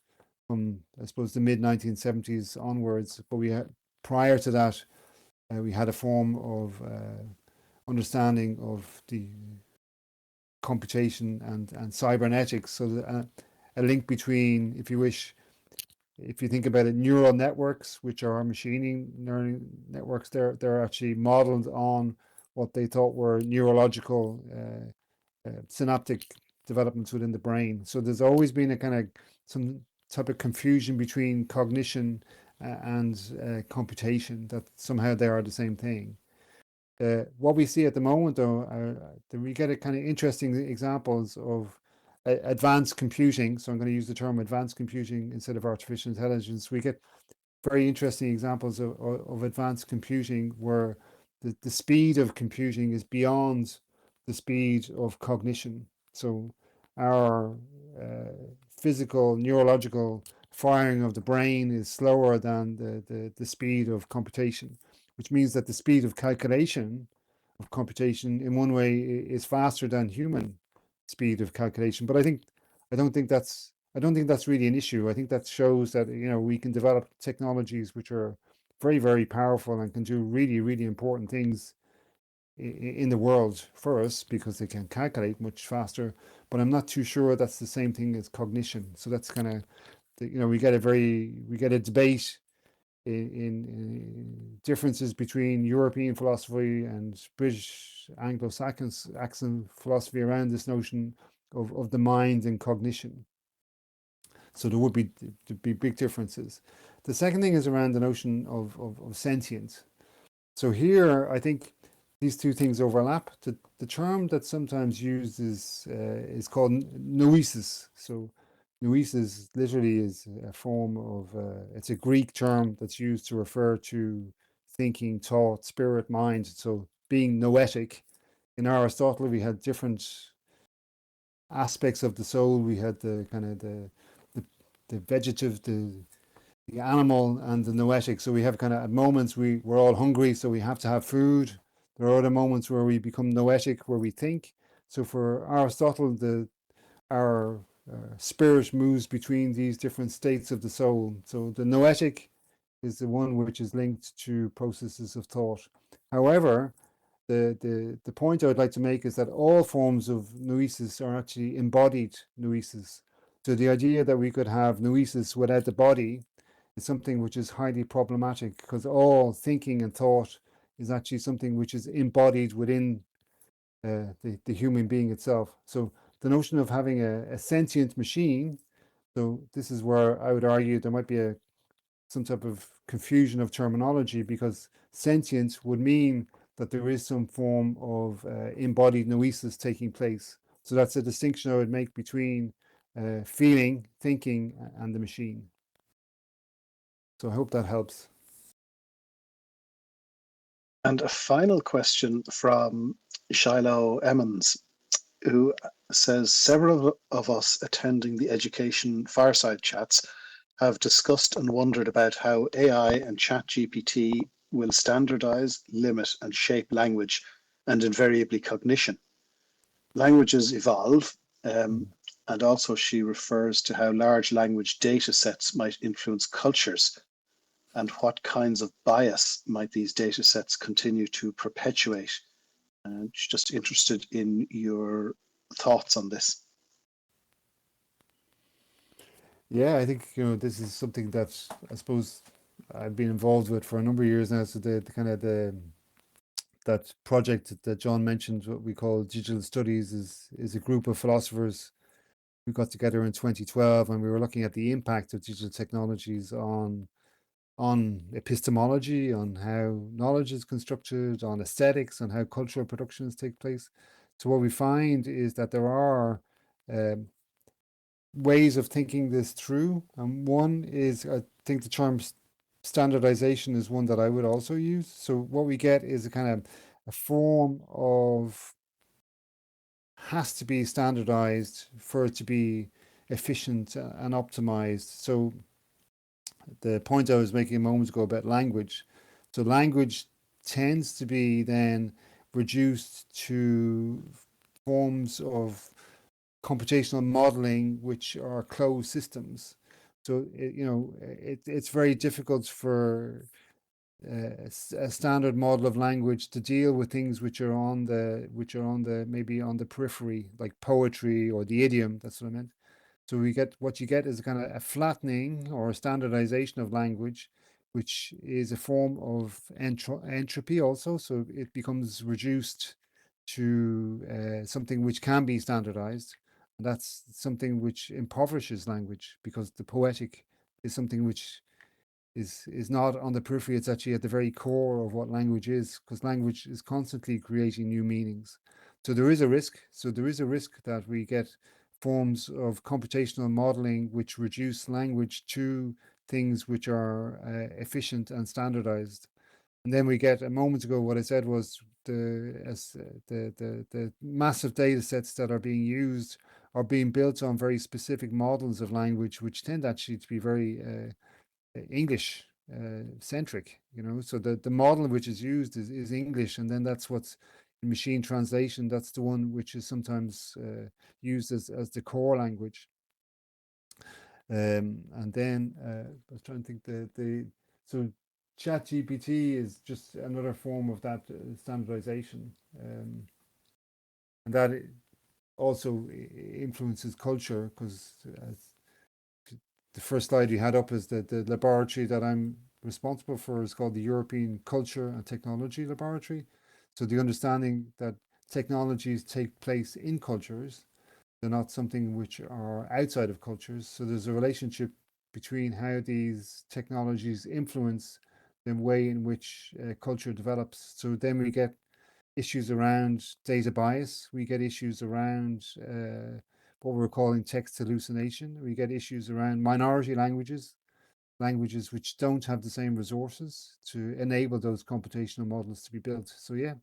from, I suppose, the mid 1970s onwards. But prior to that, we had a form of understanding of the computation and cybernetics. So a link between, if you wish, if you think about it, neural networks, which are machine learning networks, they're actually modeled on what they thought were neurological synaptic developments within the brain. So there's always been a kind of some type of confusion between cognition and computation, that somehow they are the same thing. What we see at the moment, though, we get a kind of interesting examples of advanced computing. So I'm going to use the term advanced computing instead of artificial intelligence. We get very interesting examples of advanced computing where the speed of computing is beyond the speed of cognition. So our physical, neurological firing of the brain is slower than the speed of computation, which means that the speed of calculation of computation in one way is faster than human speed of calculation. But I don't think I don't think that's really an issue. I think that shows that, we can develop technologies which are very, very powerful and can do really, really important things in the world for us because they can calculate much faster. But I'm not too sure that's the same thing as cognition. So that's kind of, we get a debate in differences between European philosophy and British Anglo-Saxon philosophy around this notion of the mind and cognition. So there would be big differences. The second thing is around the notion of sentience. So here, I think these two things overlap. The term that's sometimes used is called noesis. So noesis literally is a form of, it's a Greek term that's used to refer to thinking, thought, spirit, mind. So being noetic. In Aristotle, we had different aspects of the soul. We had the kind of the vegetative, the animal, and the noetic. So we have kind of at moments we're all hungry, so we have to have food. There are other moments where we become noetic, where we think. So for Aristotle, our spirit moves between these different states of the soul. So the noetic is the one which is linked to processes of thought. However, the point I would like to make is that all forms of noesis are actually embodied noesis. So the idea that we could have noesis without the body is something which is highly problematic, because all thinking and thought is actually something which is embodied within the human being itself. So the notion of having a sentient machine, so this is where I would argue there might be some type of confusion of terminology, because sentience would mean that there is some form of embodied noesis taking place. So that's a distinction I would make between feeling, thinking, and the machine. So I hope that helps. And a final question from Shiloh Emmons, who says, several of us attending the education fireside chats have discussed and wondered about how AI and ChatGPT will standardize, limit, and shape language, and invariably cognition. Languages evolve, and also she refers to how large language data sets might influence cultures, and what kinds of bias might these data sets continue to perpetuate. And she's just interested in your thoughts on this. Yeah, I think this is something that I suppose I've been involved with for a number of years now. So the kind of that project that John mentioned, what we call digital studies, is a group of philosophers who got together in 2012, and we were looking at the impact of digital technologies on epistemology, on how knowledge is constructed, on aesthetics, on how cultural productions take place. So what we find is that there are ways of thinking this through. And one is, I think the term standardization is one that I would also use. So what we get is a kind of a form of has to be standardized for it to be efficient and optimized. So the point I was making a moment ago about language. So language tends to be then reduced to forms of computational modeling which are closed systems. So it's very difficult for a standard model of language to deal with things which are on the maybe on the periphery, like poetry or the idiom. That's what I meant. So what you get is a kind of a flattening or a standardization of language, which is a form of entropy also. So it becomes reduced to something which can be standardized. And that's something which impoverishes language, because the poetic is something which is not on the periphery. It's actually at the very core of what language is, because language is constantly creating new meanings. So there is a risk. So there is a risk that we get forms of computational modeling which reduce language to things which are efficient and standardized. And then we get, a moment ago, what I said was the massive data sets that are being used are being built on very specific models of language, which tend actually to be very English centric, so the model which is used is English, and then that's what's in machine translation. That's the one which is sometimes used as the core language. And then I was trying to think so ChatGPT is just another form of that standardization, and that also influences culture, because the first slide you had up is the laboratory that I'm responsible for is called the European Culture and Technology Laboratory. So the understanding that technologies take place in cultures, they're not something which are outside of cultures. So there's a relationship between how these technologies influence the way in which culture develops. So then we get issues around data bias. We get issues around what we're calling text hallucination. We get issues around minority languages, languages which don't have the same resources to enable those computational models to be built. So yeah,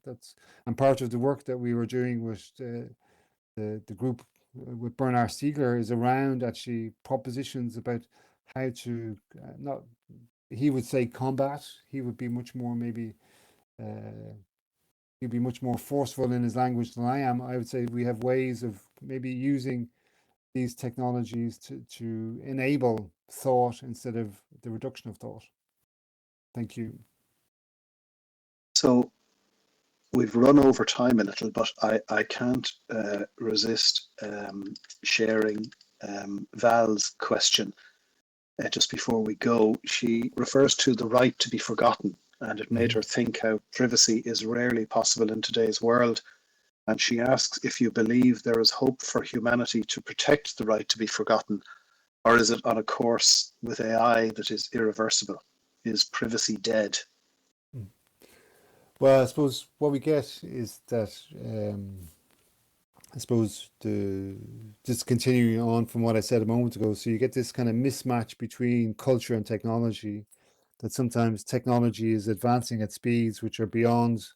and part of the work that we were doing with the group with Bernard Stiegler is around actually propositions about how to not, he would say combat, he would be much more maybe he'd be much more forceful in his language than I am. I would say we have ways of maybe using these technologies to enable thought instead of the reduction of thought. Thank you. So we've run over time a little, but I can't resist sharing Val's question just before we go. She refers to the right to be forgotten, and it made her think how privacy is rarely possible in today's world. And she asks if you believe there is hope for humanity to protect the right to be forgotten, or is it on a course with AI that is irreversible? Is privacy dead? Well, I suppose what we get is that I suppose just continuing on from what I said a moment ago, so you get this kind of mismatch between culture and technology, that sometimes technology is advancing at speeds which are beyond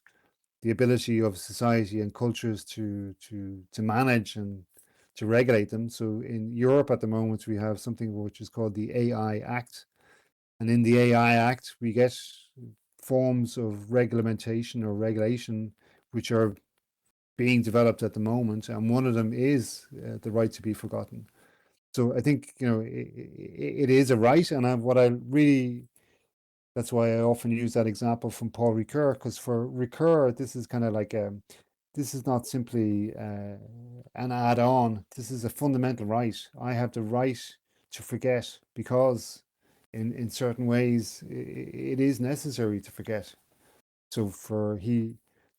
the ability of society and cultures to manage and to regulate them. So in Europe at the moment, we have something which is called the AI Act. And in the AI Act, we get forms of reglementation or regulation which are being developed at the moment, and one of them is the right to be forgotten. So I think it is a right, and what I really, that's why I often use that example from Paul Ricoeur, because for Ricoeur this is kind of like this is not simply an add-on. This is a fundamental right. I have the right to forget because in certain ways it is necessary to forget. So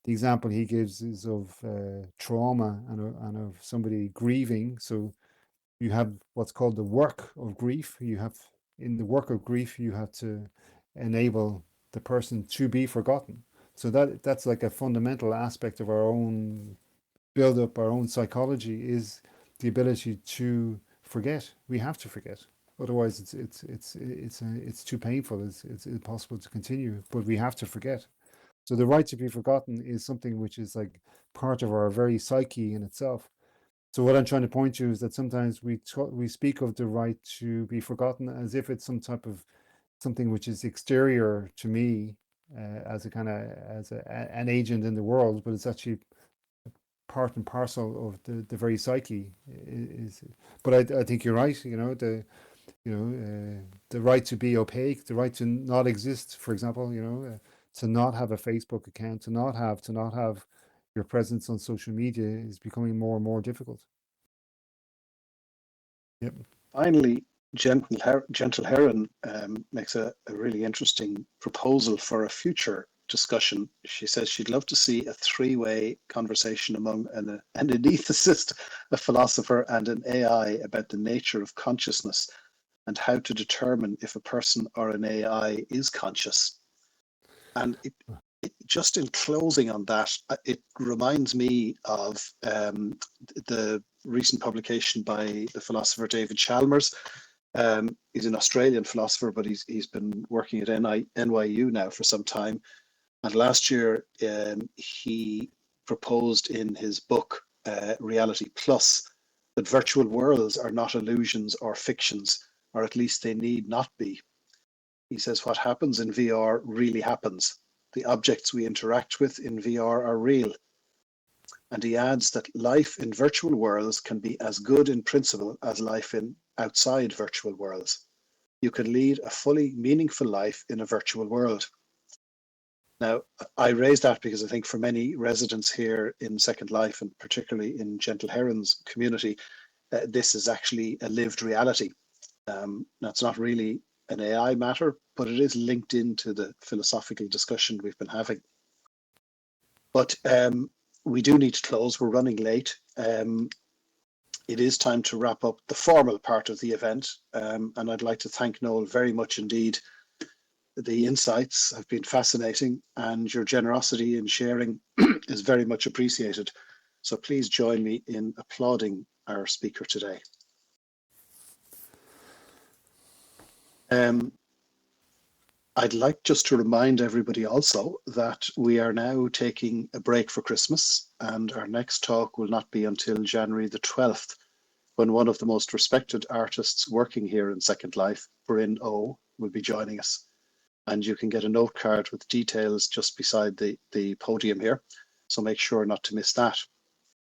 the example he gives is of trauma and of somebody grieving. So you have what's called the work of grief. In the work of grief, you have to enable the person to be forgotten. So that's like a fundamental aspect of our own build up, our own psychology, is the ability to forget. We have to forget. Otherwise, it's too painful. It's impossible to continue. But we have to forget. So the right to be forgotten is something which is like part of our very psyche in itself. So what I'm trying to point to is that sometimes we speak of the right to be forgotten as if it's some type of something which is exterior to me as a kind of an agent in the world, but it's actually part and parcel of the very psyche. But I think you're right. The right to be opaque, the right to not exist, for example. To not have a Facebook account, to not have your presence on social media is becoming more and more difficult. Yep. Finally, Gentle Heron makes a really interesting proposal for a future discussion. She says she'd love to see a three-way conversation among an anaesthetist, a philosopher, and an AI about the nature of consciousness and how to determine if a person or an AI is conscious. And just in closing on that, it reminds me of the recent publication by the philosopher David Chalmers. He's an Australian philosopher, but he's been working at NYU now for some time. And last year, he proposed in his book, Reality Plus, that virtual worlds are not illusions or fictions, or at least they need not be. He says what happens in VR really happens. The objects we interact with in VR are real. And he adds that life in virtual worlds can be as good in principle as life in outside virtual worlds. You can lead a fully meaningful life in a virtual world. Now, I raise that because I think for many residents here in Second Life, and particularly in Gentle Heron's community, this is actually a lived reality. That's not really an AI matter, but it is linked into the philosophical discussion we've been having. But we do need to close. We're running late. It is time to wrap up the formal part of the event, and I'd like to thank Noel very much indeed. The insights have been fascinating, and your generosity in sharing is very much appreciated. So please join me in applauding our speaker today. I'd like just to remind everybody also that we are now taking a break for Christmas, and our next talk will not be until January the 12th, when one of the most respected artists working here in Second Life, Bryn O, will be joining us. And you can get a note card with details just beside the podium here, so make sure not to miss that.